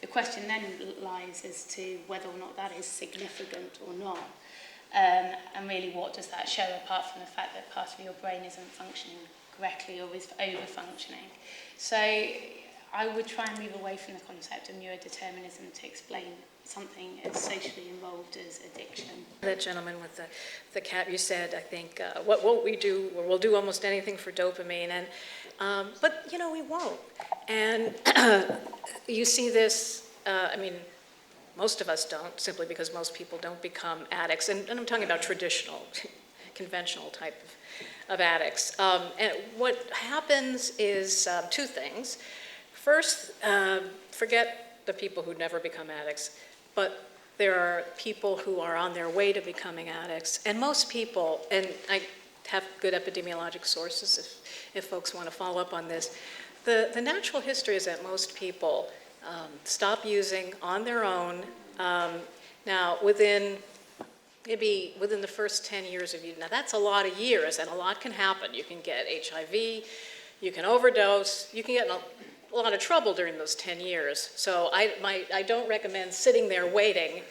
the question then lies as to whether or not that is significant or not. And really, what does that show, apart from the fact that part of your brain isn't functioning correctly or is over-functioning? So I would try and move away from the concept of neurodeterminism to explain something as socially involved as addiction. That gentleman with the cat, you said, I think, what won't we do? Or we'll do almost anything for dopamine, and but we won't. And you see this. Most of us don't, simply because most people don't become addicts, and I'm talking about traditional, conventional type of addicts. And what happens is 2 things. First, forget the people who never become addicts, but there are people who are on their way to becoming addicts. And most people, and I have good epidemiologic sources if folks want to follow up on this, the natural history is that most people stop using on their own. Now, within the first 10 years of use. Now, that's a lot of years, and a lot can happen. You can get HIV, you can overdose, you can get in a lot of trouble during those 10 years. So I don't recommend sitting there waiting,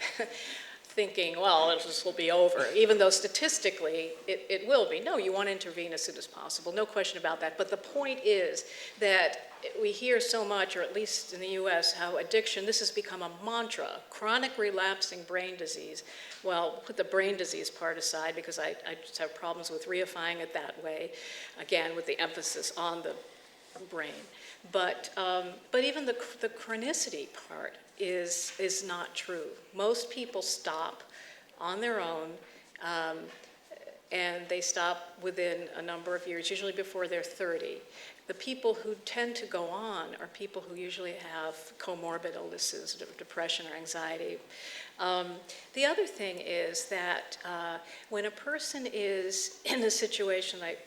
thinking, well, this will be over, even though statistically it will be. No, you want to intervene as soon as possible, no question about that. But the point is that we hear so much, or at least in the US, how addiction, this has become a mantra, chronic relapsing brain disease. Well, put the brain disease part aside, because I just have problems with reifying it that way, again, with the emphasis on the brain. But even the chronicity part is not true. Most people stop on their own, and they stop within a number of years, usually before they're 30. The people who tend to go on are people who usually have comorbid illnesses, depression or anxiety. The other thing is that when a person is in a situation like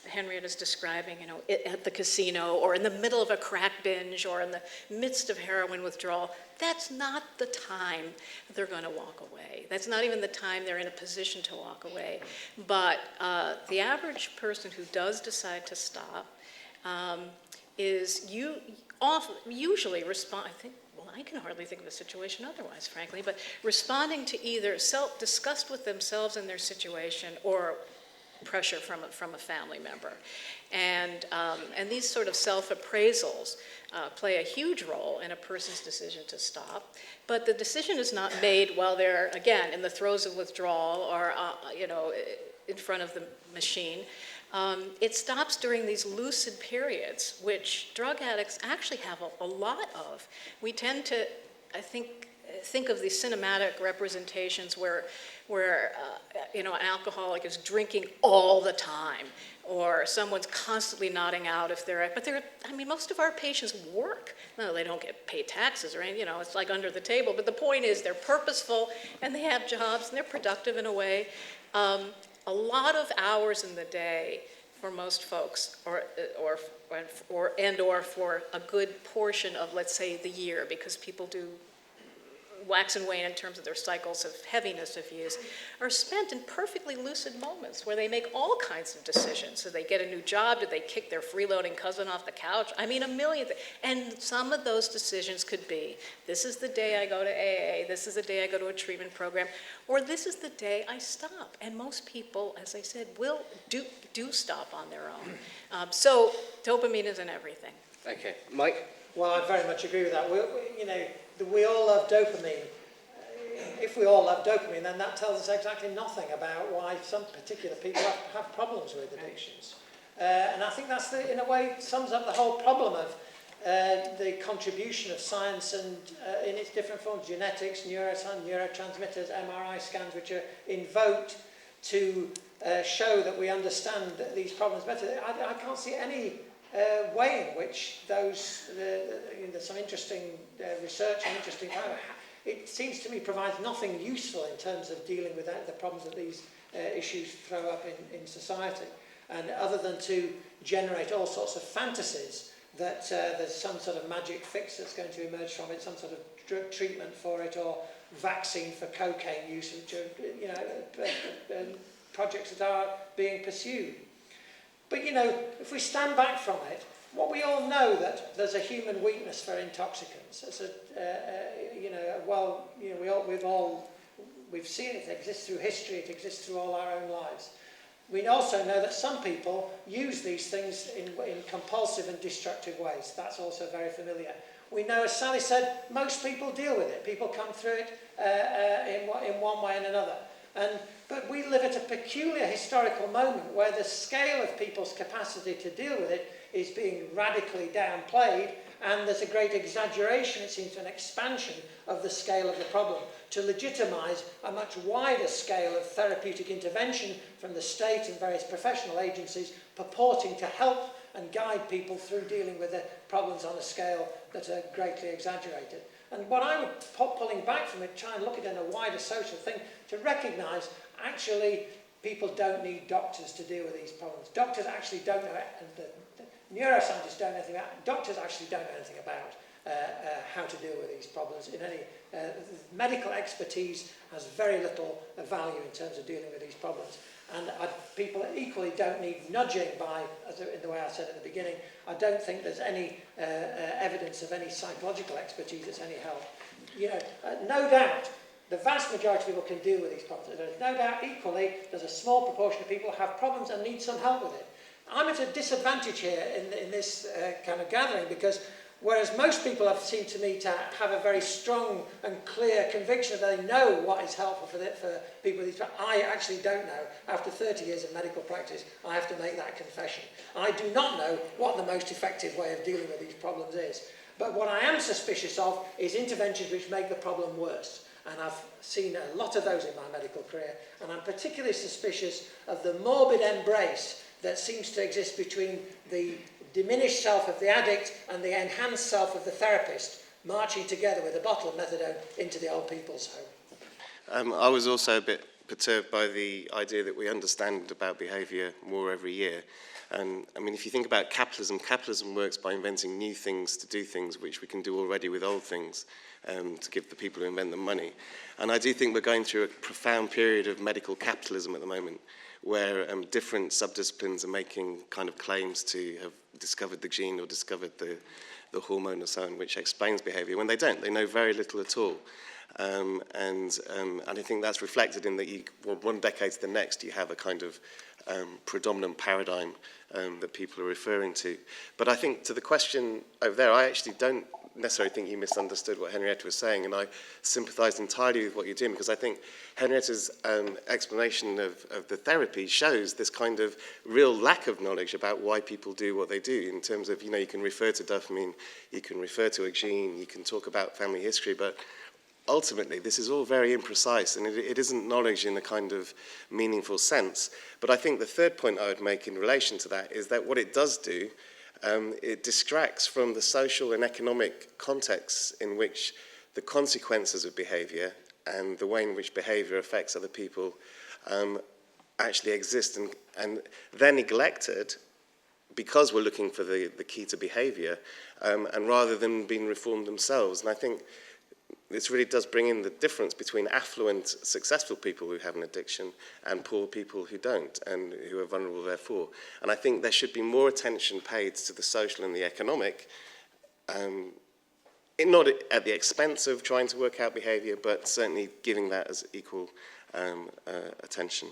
Henrietta's describing, at the casino or in the middle of a crack binge or in the midst of heroin withdrawal, that's not the time they're going to walk away. That's not even the time they're in a position to walk away. But the average person who does decide to stop is usually respond. I can hardly think of a situation otherwise, frankly, but responding to either disgust with themselves and their situation or pressure from a family member. And these sort of self-appraisals play a huge role in a person's decision to stop. But the decision is not made while they're, again, in the throes of withdrawal or, in front of the machine. It stops during these lucid periods, which drug addicts actually have a lot of. We tend to, I think of these cinematic representations where an alcoholic is drinking all the time, or someone's constantly nodding out if most of our patients work. No, they don't get paid taxes or anything, it's like under the table. But the point is they're purposeful and they have jobs and they're productive in a way. A lot of hours in the day for most folks, or for a good portion of, let's say, the year, because people do wax and wane in terms of their cycles of heaviness of use, are spent in perfectly lucid moments where they make all kinds of decisions. So they get a new job, do they kick their freeloading cousin off the couch? I mean, a million things. And some of those decisions could be, this is the day I go to AA, this is the day I go to a treatment program, or this is the day I stop. And most people, as I said, do stop on their own. So dopamine is in everything. Okay, Mike? Well, I very much agree with that. We all love dopamine. If we all love dopamine, then that tells us exactly nothing about why some particular people have problems with addictions. And I think that's, in a way, sums up the whole problem of the contribution of science and in its different forms, genetics, neurotransmitters, MRI scans, which are invoked to show that we understand these problems better. I can't see any way in which there's some interesting research and interesting it seems to me provides nothing useful in terms of dealing with the problems that these issues throw up in society, and other than to generate all sorts of fantasies that there's some sort of magic fix that's going to emerge from it, some sort of drug treatment for it, or vaccine for cocaine use, which are projects that are being pursued. But if we stand back from it, what we all know that there's a human weakness for intoxicants. It's we've seen it exists through history, it exists through all our own lives. We also know that some people use these things in compulsive and destructive ways. That's also very familiar. We know, as Sally said, most people deal with it. People come through it in one way and another. But we live at a peculiar historical moment where the scale of people's capacity to deal with it is being radically downplayed, and there's a great exaggeration, it seems, an expansion of the scale of the problem to legitimise a much wider scale of therapeutic intervention from the state and various professional agencies purporting to help and guide people through dealing with the problems on a scale that are greatly exaggerated. And what I would, pulling back from it, try and look at it in a wider social thing, to recognise, actually, people don't need doctors to deal with these problems. Doctors actually don't know, and the neuroscientists don't know anything about, doctors actually don't know anything about how to deal with these problems. Medical expertise has very little value in terms of dealing with these problems. And people equally don't need nudging by, in the way I said at the beginning. I don't think there's any evidence of any psychological expertise that's any help. No doubt, the vast majority of people can deal with these problems. There's no doubt equally, there's a small proportion of people who have problems and need some help with it. I'm at a disadvantage here in this kind of gathering, because whereas most people have seemed to me to have a very strong and clear conviction that they know what is helpful for people with these problems, I actually don't know. After 30 years of medical practice, I have to make that confession. I do not know what the most effective way of dealing with these problems is. But what I am suspicious of is interventions which make the problem worse. And I've seen a lot of those in my medical career. And I'm particularly suspicious of the morbid embrace that seems to exist between the diminished self of the addict and the enhanced self of the therapist, marching together with a bottle of methadone into the old people's home. I was also a bit perturbed by the idea that we understand about behaviour more every year. And I mean, if you think about capitalism, capitalism works by inventing new things to do things which we can do already with old things, to give the people who invent them money. And I do think we're going through a profound period of medical capitalism at the moment, where different subdisciplines are making kind of claims to have discovered the gene or discovered the hormone or so on, which explains behaviour, when they don't. They know very little at all. And I think that's reflected in that one decade to the next, you have a kind of predominant paradigm that people are referring to. But I think to the question over there, I actually don't necessarily think you misunderstood what Henrietta was saying, and I sympathised entirely with what you're doing, because I think Henrietta's explanation of the therapy shows this kind of real lack of knowledge about why people do what they do, in terms of, you can refer to dopamine, you can refer to a gene, you can talk about family history, but ultimately this is all very imprecise, and it isn't knowledge in a kind of meaningful sense. But I think the third point I would make in relation to that is that what it does do, it distracts from the social and economic contexts in which the consequences of behaviour and the way in which behaviour affects other people actually exist, and they're neglected because we're looking for the key to behaviour, and rather than being reformed themselves. And I think this really does bring in the difference between affluent, successful people who have an addiction and poor people who don't, and who are vulnerable therefore. And I think there should be more attention paid to the social and the economic, not at the expense of trying to work out behaviour, but certainly giving that as equal attention.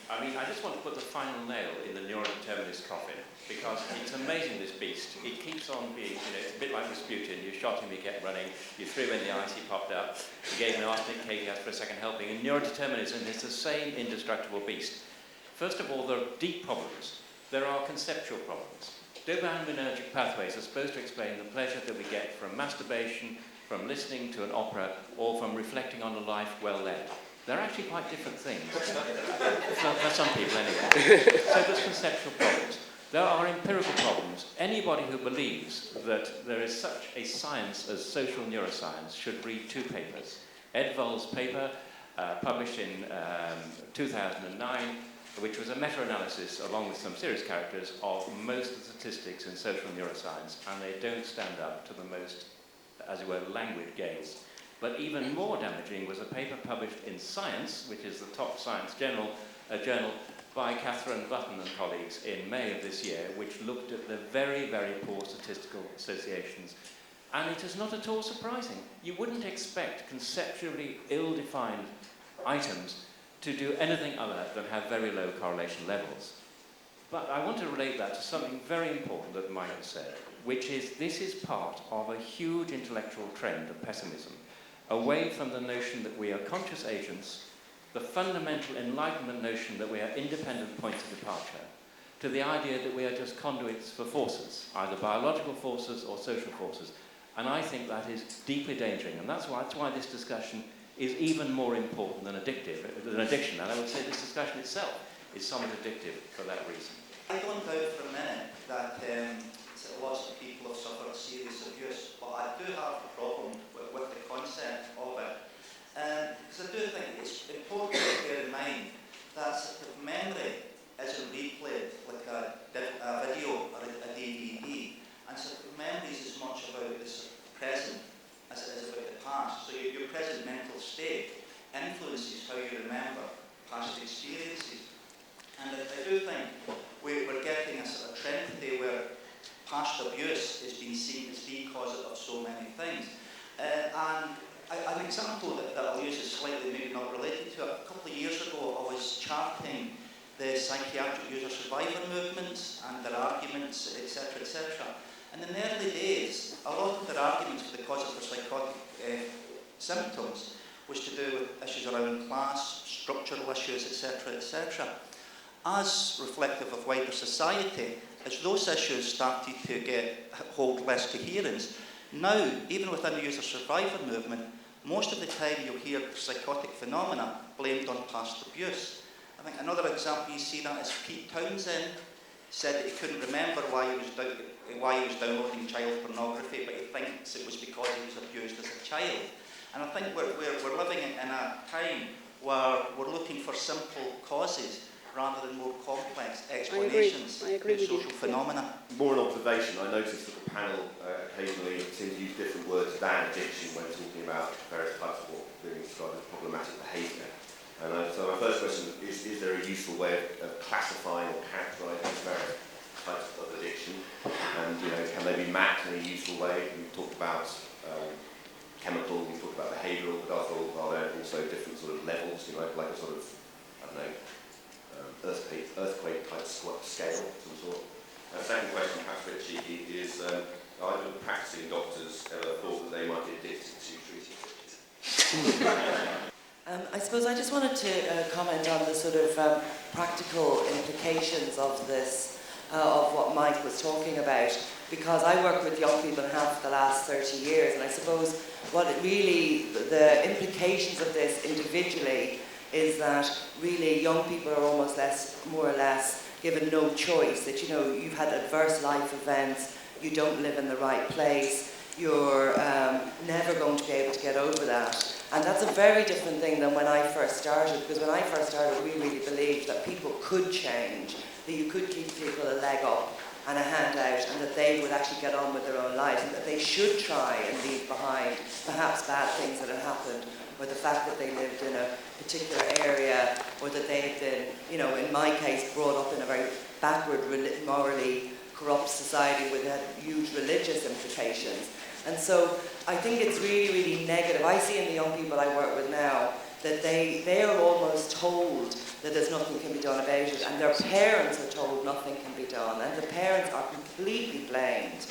I mean, I just want to put the final nail in the neurodeterminist coffin, because it's amazing, this beast. It keeps on being, it's a bit like Rasputin. You shot him, he kept running. You threw him in the ice, he popped up. You gave him an arsenic cake, he asked for a second helping. And neurodeterminism is the same indestructible beast. First of all, there are deep problems. There are conceptual problems. Dopaminergic pathways are supposed to explain the pleasure that we get from masturbation, from listening to an opera, or from reflecting on a life well led. They're actually quite different things, for some people anyway. So there's conceptual problems. There are empirical problems. Anybody who believes that there is such a science as social neuroscience should read two papers. Ed Voll's paper, published in 2009, which was a meta-analysis, along with some serious characters, of most of the statistics in social neuroscience, and they don't stand up to the most, as it were, languid gaze. But even more damaging was a paper published in Science, which is the top science journal by Catherine Button and colleagues in May of this year, which looked at the very, very poor statistical associations. And it is not at all surprising. You wouldn't expect conceptually ill-defined items to do anything other than have very low correlation levels. But I want to relate that to something very important that Mike has said, which is this is part of a huge intellectual trend of pessimism, away from the notion that we are conscious agents, the fundamental Enlightenment notion that we are independent points of departure, to the idea that we are just conduits for forces, either biological forces or social forces. And I think that is deeply endangering, and that's why this discussion is even more important than addiction. And I would say this discussion itself is somewhat addictive for that reason. I don't doubt for a minute that lots of people have suffered serious abuse, but I do have a problem with the concept of it. Because I do think it's important to bear in mind that memory isn't replayed like a video or a DVD, and memory is as much about the present as it is about the past. So your present mental state influences how you remember past experiences. And I do think we're getting a sort of trend today where past abuse is being seen as the cause of so many things. And an example that I'll use is slightly maybe not related to it. A couple of years ago, I was charting the psychiatric user survivor movements and their arguments, etc., etc. And in the early days, a lot of their arguments for the cause of their psychotic symptoms was to do with issues around class, structural issues, etc., etc. As reflective of wider society, as those issues started to hold less coherence, now, even within the user survivor movement, most of the time you'll hear psychotic phenomena blamed on past abuse. I think another example you see that is Pete Townsend said that he couldn't remember why he was downloading child pornography, but he thinks it was because he was abused as a child. And I think we're living in a time where we're looking for simple causes rather than more complex explanations I agree of social phenomena. More an observation, I noticed that the panel occasionally seems to use different words than addiction when talking about various types of what being described as problematic behaviour. And so my first question is there a useful way of classifying or characterising various types of addiction? And can they be mapped in a useful way? We've talked about chemical, we've talked about behavioural, but are there also different sort of levels, like a sort of, I don't know, earthquake type scale of some sort. Second question, perhaps a bit cheeky, is either the practicing doctors ever thought that they might be addicted to treating it? I suppose I just wanted to comment on the sort of practical implications of this, of what Mike was talking about, because I work with young people and have for the last 30 years, and I suppose what it really, the implications of this individually is that really young people are almost more or less given no choice, that you've had adverse life events, you don't live in the right place, you're never going to be able to get over that, And that's a very different thing than when I first started, because when I first started, we really believed that people could change, that you could give people a leg up and a hand out, and that they would actually get on with their own lives, and that they should try and leave behind perhaps bad things that had happened, or the fact that they lived in a particular area, or that they had been, you know, in my case, brought up in a very backward, morally corrupt society with huge religious implications. And so I think it's really, really negative. I see in the young people I work with now that they are almost told that there's nothing can be done about it, and their parents are told nothing can be done, and the parents are completely blamed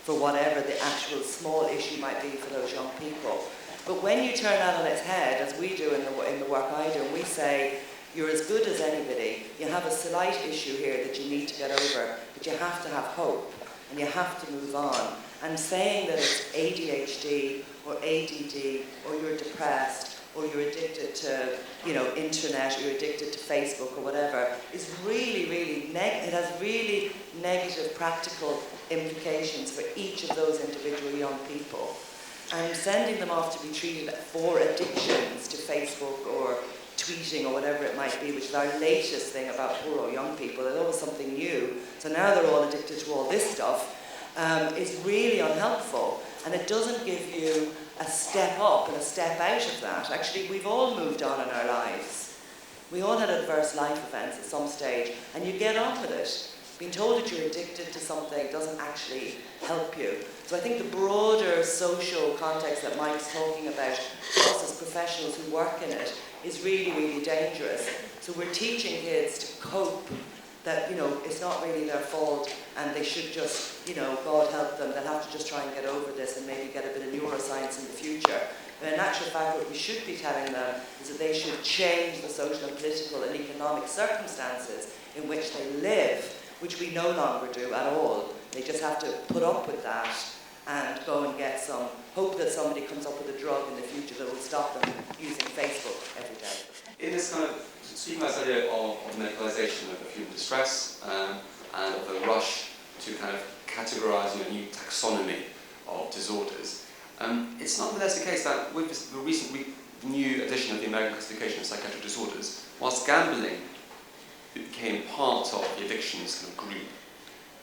for whatever the actual small issue might be for those young people. But when you turn that on its head, as we do in the work I do, and we say, you're as good as anybody, you have a slight issue here that you need to get over, but you have to have hope, and you have to move on. And saying that it's ADHD, or ADD, or you're depressed, or you're addicted to, you know, internet, or you're addicted to Facebook or whatever, is really, really it has really negative practical implications for each of those individual young people. And sending them off to be treated for addictions to Facebook or tweeting or whatever it might be, which is our latest thing about poor old young people. There's always something new. So now they're all addicted to all this stuff, is really unhelpful. And it doesn't give you a step up and a step out of that. Actually, we've all moved on in our lives. We all had adverse life events at some stage, and you get on with it. Being told that you're addicted to something doesn't actually help you. So I think the broader social context that Mike's talking about, us as professionals who work in it, is really, really dangerous. So we're teaching kids to cope, that, you know, it's not really their fault, and they should just, you know, God help them, they'll have to just try and get over this and maybe get a bit of neuroscience in the future. But in actual fact, what we should be telling them is that they should change the social and political and economic circumstances in which they live, which we no longer do at all. They just have to put up with that and go and get some hope that somebody comes up with a drug in the future that will stop them using Facebook every day. In this kind of speaking about this idea of medicalisation of human distress and of the rush to kind of categorise a new taxonomy of disorders, it's nonetheless the case that with the recent new edition of the American Classification of Psychiatric Disorders, whilst gambling became part of the addictions kind of group,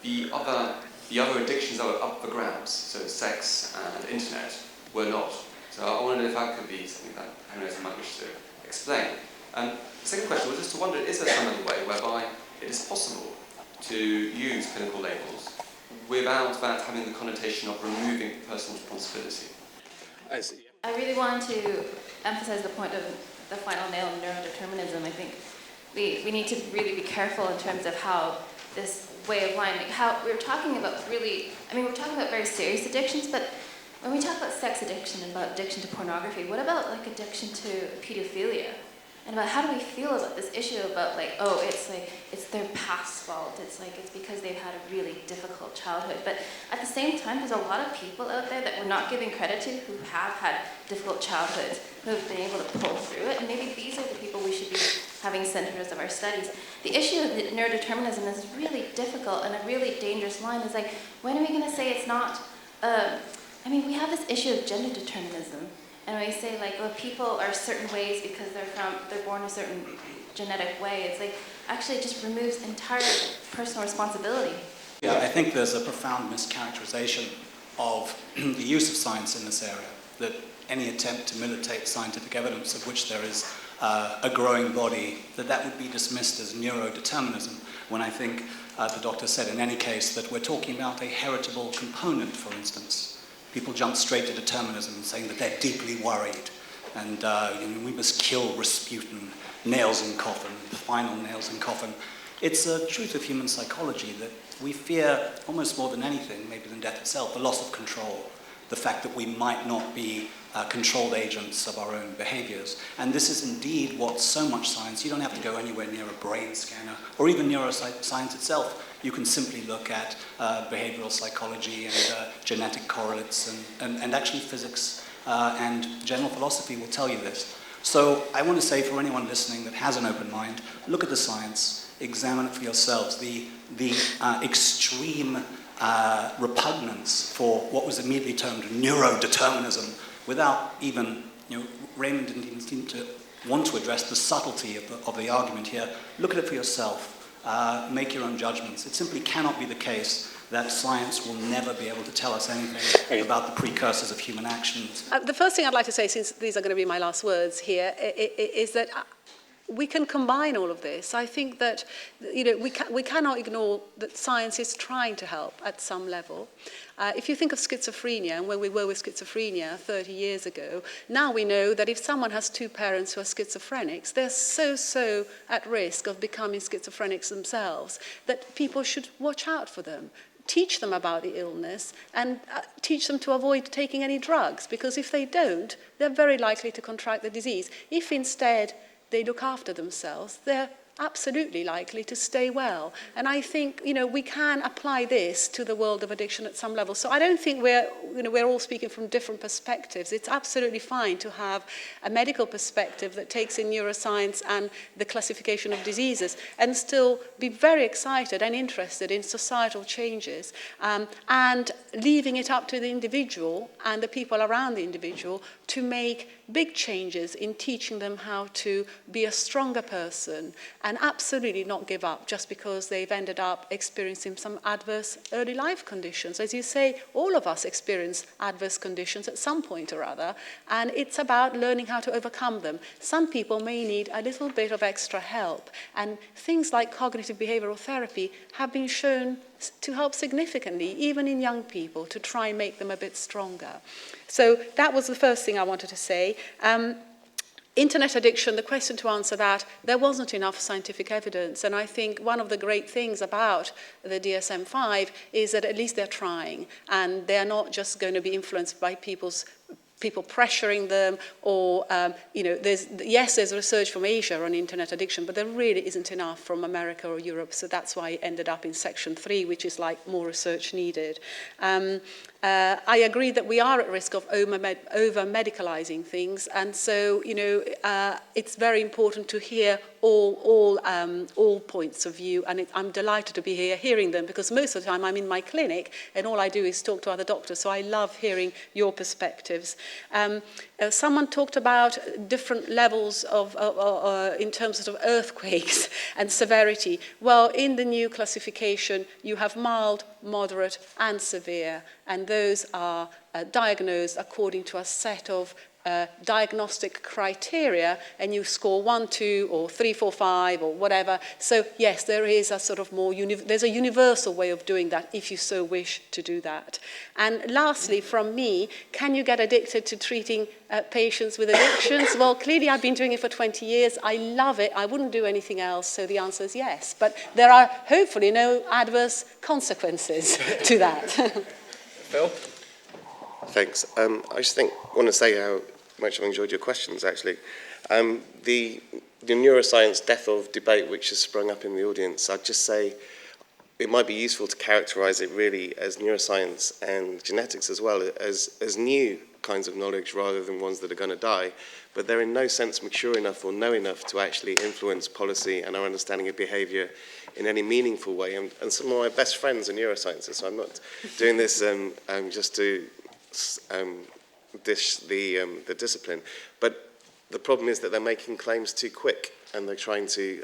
the other addictions that were up for grabs, so sex and internet, were not. So I wondered if that could be something that Henrietta might wish to explain. The second question was just to wonder, is there some other way whereby it is possible to use clinical labels without that having the connotation of removing personal responsibility? I really wanted to emphasize the point of the final nail in neurodeterminism. I think we need to really be careful in terms of how this way of life, like how we're talking about really, I mean, we're talking about very serious addictions, but when we talk about sex addiction and about addiction to pornography, what about like addiction to pedophilia? And about how do we feel about this issue about like, oh, it's their past fault. It's because they've had a really difficult childhood. But at the same time, there's a lot of people out there that we're not giving credit to who have had difficult childhoods, who have been able to pull through it. And maybe these are the people we should be having centers of our studies. The issue of neurodeterminism is really difficult and a really dangerous line. Is like, when are we going to say it's not? I mean, we have this issue of gender determinism. And we say like, well, people are certain ways because they're born a certain genetic way. It's like, actually it just removes entire personal responsibility. Yeah, I think there's a profound mischaracterization of the use of science in this area, that any attempt to militate scientific evidence, of which there is a growing body, that would be dismissed as neurodeterminism, when I think the doctor said in any case that we're talking about a heritable component, for instance. People jump straight to determinism, saying that they're deeply worried, and we must kill Rasputin, nails in coffin, final nails in coffin. It's a truth of human psychology that we fear almost more than anything, maybe than death itself, the loss of control, the fact that we might not be controlled agents of our own behaviours. And this is indeed what so much science, you don't have to go anywhere near a brain scanner, or even neuroscience itself. You can simply look at behavioural psychology and genetic correlates, and actually physics and general philosophy will tell you this. So I want to say for anyone listening that has an open mind, look at the science, examine it for yourselves. The extreme repugnance for what was immediately termed neurodeterminism, without even Raymond didn't even seem to want to address the subtlety of the argument here. Look at it for yourself. Make your own judgments. It simply cannot be the case that science will never be able to tell us anything about the precursors of human actions. The first thing I'd like to say, since these are going to be my last words here, is that we can combine all of this. I think that we cannot ignore that science is trying to help at some level. If you think of schizophrenia and where we were with schizophrenia 30 years ago, now we know that if someone has two parents who are schizophrenics, they're so at risk of becoming schizophrenics themselves that people should watch out for them. Teach them about the illness and teach them to avoid taking any drugs, because if they don't, they're very likely to contract the disease. If instead they look after themselves, they're absolutely likely to stay well. And I think, we can apply this to the world of addiction at some level. So I don't think we're all speaking from different perspectives. It's absolutely fine to have a medical perspective that takes in neuroscience and the classification of diseases and still be very excited and interested in societal changes, and leaving it up to the individual and the people around the individual to make big changes in teaching them how to be a stronger person and absolutely not give up just because they've ended up experiencing some adverse early life conditions. As you say, all of us experience adverse conditions at some point or other, and it's about learning how to overcome them. Some people may need a little bit of extra help, and things like cognitive behavioral therapy have been shown to help significantly, even in young people, to try and make them a bit stronger. So that was the first thing I wanted to say. Internet addiction, the question to answer that, there wasn't enough scientific evidence. And I think one of the great things about the DSM V is that at least they're trying. And they're not just going to be influenced by people pressuring them, or, there's research from Asia on internet addiction, but there really isn't enough from America or Europe, so that's why it ended up in section 3, which is like more research needed. I agree that we are at risk of over-medicalising things, and so, it's very important to hear all points of view, and I'm delighted to be here hearing them, because most of the time I'm in my clinic and all I do is talk to other doctors, so I love hearing your perspectives. Someone talked about different levels of in terms of earthquakes and severity. Well, in the new classification, you have mild, moderate, and severe, and those are diagnosed according to a set of diagnostic criteria, and you score 1, 2, or 3, 4, 5, or whatever. So yes, there is a sort of there's a universal way of doing that if you so wish to do that. And lastly, from me, can you get addicted to treating patients with addictions? Well, clearly I've been doing it for 20 years. I love it. I wouldn't do anything else, so the answer is yes. But there are hopefully no adverse consequences to that. Phil? Thanks. I just want to say how much I've enjoyed your questions, actually. The neuroscience death of debate which has sprung up in the audience, I'd just say it might be useful to characterise it really as neuroscience and genetics as well, as new kinds of knowledge rather than ones that are going to die, but they're in no sense mature enough or know enough to actually influence policy and our understanding of behaviour in any meaningful way. And some of my best friends are neuroscientists, so I'm not doing this just to dish the discipline, but the problem is that they're making claims too quick, and they're trying to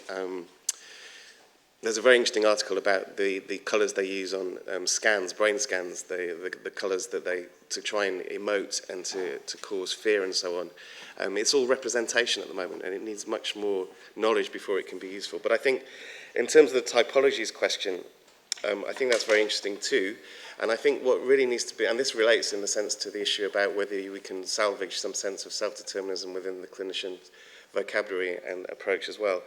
there's a very interesting article about the colours they use on scans, brain scans, the colours that they to try and emote and to cause fear and so on. It's all representation at the moment, and it needs much more knowledge before it can be useful. But I think in terms of the typologies question, I think that's very interesting too. And I think what really needs to be, and this relates in the sense to the issue about whether we can salvage some sense of self-determinism within the clinician's vocabulary and approach as well.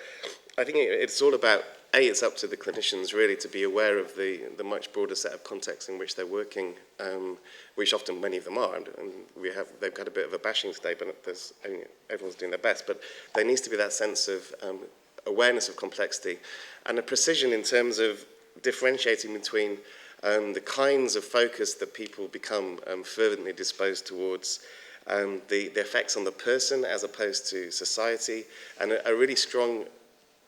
I think it's all about, it's up to the clinicians really to be aware of the much broader set of contexts in which they're working, which often many of them are, and they've got a bit of a bashing today, but everyone's doing their best. But there needs to be that sense of awareness of complexity and a precision in terms of differentiating between the kinds of focus that people become fervently disposed towards, the effects on the person as opposed to society, and a really strong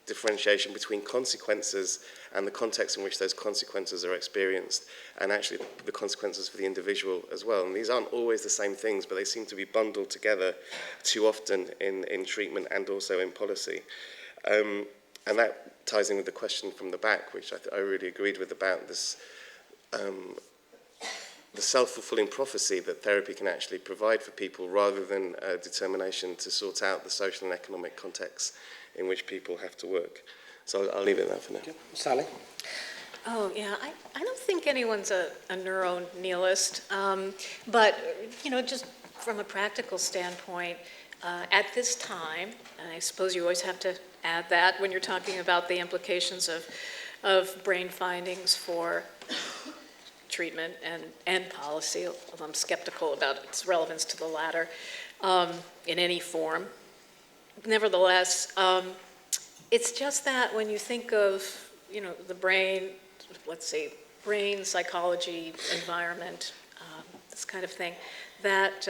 differentiation between consequences and the context in which those consequences are experienced, and actually the consequences for the individual as well. And these aren't always the same things, but they seem to be bundled together too often in treatment and also in policy. And that ties in with the question from the back, which I really agreed with, about this the self-fulfilling prophecy that therapy can actually provide for people, rather than a determination to sort out the social and economic context in which people have to work. So I'll leave it there for now. Sally? Oh, yeah, I don't think anyone's a neuro-nihilist, but, you know, just from a practical standpoint, at this time, and I suppose you always have to add that when you're talking about the implications of brain findings for treatment and policy, although I'm skeptical about its relevance to the latter in any form. Nevertheless, it's just that when you think of, you know, the brain, let's say brain, psychology, environment, this kind of thing, that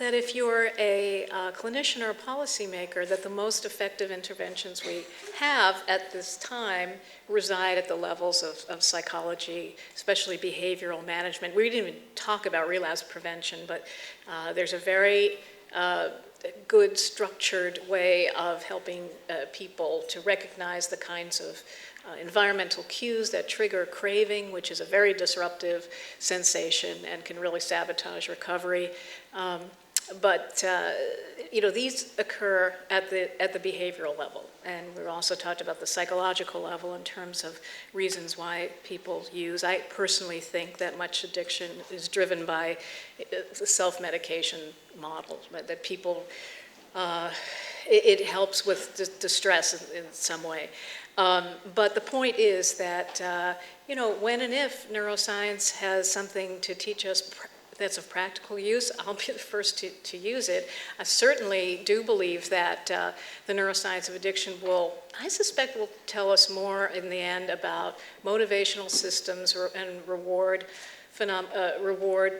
that if you're a clinician or a policymaker, that the most effective interventions we have at this time reside at the levels of psychology, especially behavioral management. We didn't even talk about relapse prevention, but there's a very good structured way of helping people to recognize the kinds of environmental cues that trigger craving, which is a very disruptive sensation and can really sabotage recovery. But you know, these occur at the behavioral level, and we've also talked about the psychological level in terms of reasons why people use. I personally think that much addiction is driven by the self-medication model, that people, it helps with distress in some way. But the point is that, you know, when and if neuroscience has something to teach us that's of practical use, I'll be the first to use it. I certainly do believe that the neuroscience of addiction I suspect will tell us more in the end about motivational systems and reward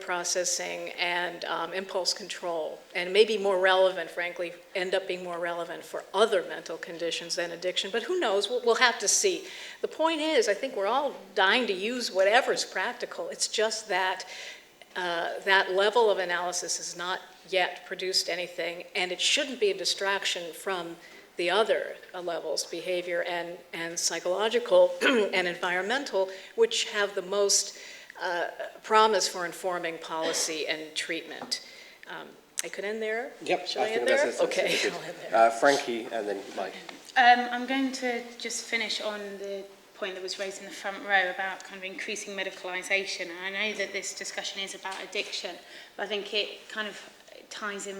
processing and impulse control, and maybe more relevant, frankly, end up being more relevant for other mental conditions than addiction, but who knows, we'll have to see. The point is, I think we're all dying to use whatever's practical. It's just that that level of analysis has not yet produced anything, and it shouldn't be a distraction from the other levels, behavior and psychological and environmental, which have the most promise for informing policy and treatment. I could end there? Yep. Shall I end there? Okay, I'll end there. Frankie and then Mike. I'm going to just finish on the point that was raised in the front row about kind of increasing medicalisation. And I know that this discussion is about addiction, but I think it kind of ties in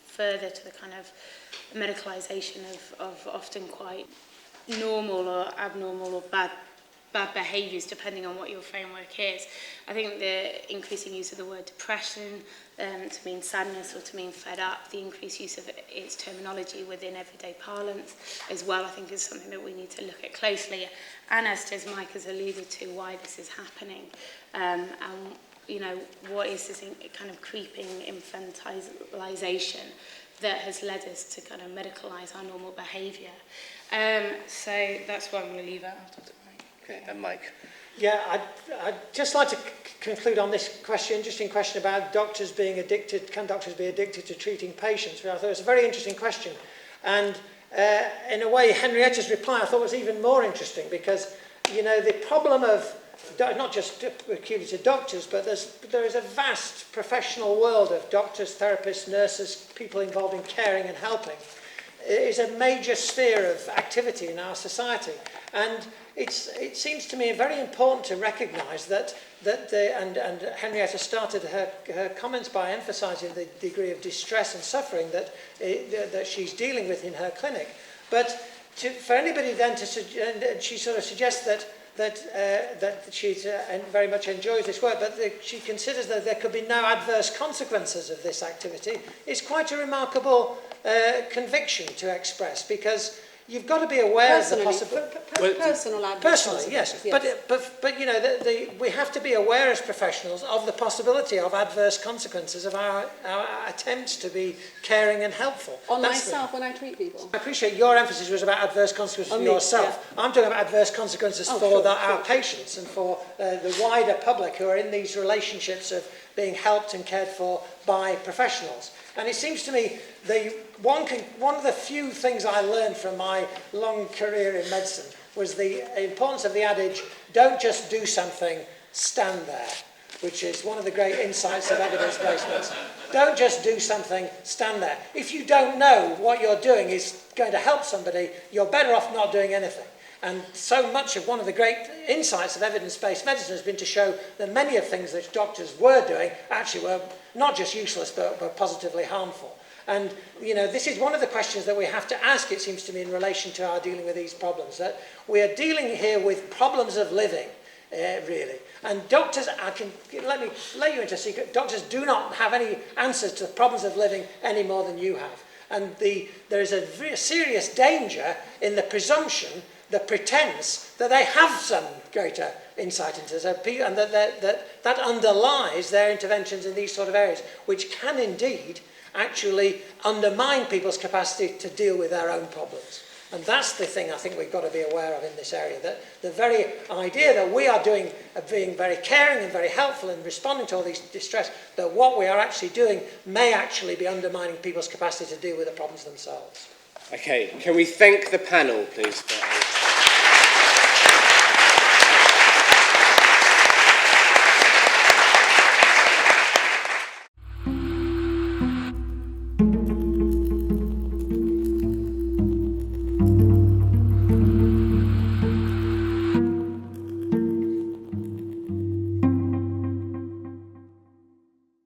further to the kind of medicalisation of often quite normal or abnormal or bad behaviours, depending on what your framework is. I think the increasing use of the word depression to mean sadness or to mean fed up, the increased use of its terminology within everyday parlance as well, I think is something that we need to look at closely. And as Mike has alluded to, why this is happening. And, you know, what is this kind of creeping infantilization that has led us to kind of medicalise our normal behaviour. So that's why I'm going to leave it out of the mic. Okay, and Mike. Yeah, I'd just like to conclude on this question, interesting question about doctors being addicted. Can doctors be addicted to treating patients? I thought it was a very interesting question. And in a way, Henrietta's reply I thought was even more interesting, because, you know, the problem of not just peculiar to doctors, but there is a vast professional world of doctors, therapists, nurses, people involved in caring and helping. It is a major sphere of activity in our society. And it seems to me very important to recognise that and Henrietta started her comments by emphasising the degree of distress and suffering that she's dealing with in her clinic. But for anybody then and she sort of suggests that she very much enjoys this work, but she considers that there could be no adverse consequences of this activity, is quite a remarkable conviction to express, because, you've got to be aware of the Personally, possibility. personal adverse Personally, consequences, yes. But you know, we have to be aware as professionals of the possibility of adverse consequences of our attempts to be caring and helpful. On myself when I treat people. I appreciate your emphasis was about adverse consequences for yourself. Yeah. I'm talking about adverse consequences for our patients and for the wider public who are in these relationships of being helped and cared for by professionals. And it seems to me one of the few things I learned from my long career in medicine was the importance of the adage, don't just do something, stand there, which is one of the great insights of evidence-based medicine. Don't just do something, stand there. If you don't know what you're doing is going to help somebody, you're better off not doing anything. And so much of one of the great insights of evidence-based medicine has been to show that many of the things that doctors were doing actually were not just useless, but were positively harmful. And, you know, this is one of the questions that we have to ask, it seems to me, in relation to our dealing with these problems, that we are dealing here with problems of living, really. And doctors, let me let you into a secret, doctors do not have any answers to the problems of living any more than you have. And there is a very serious danger in the presumption, the pretense that they have some greater insight into this, and that underlies their interventions in these sort of areas, which can indeed actually undermine people's capacity to deal with their own problems. And that's the thing I think we've got to be aware of in this area, that the very idea that we are doing, being very caring and very helpful in responding to all these distress, that what we are actually doing may actually be undermining people's capacity to deal with the problems themselves. Okay, can we thank the panel, please?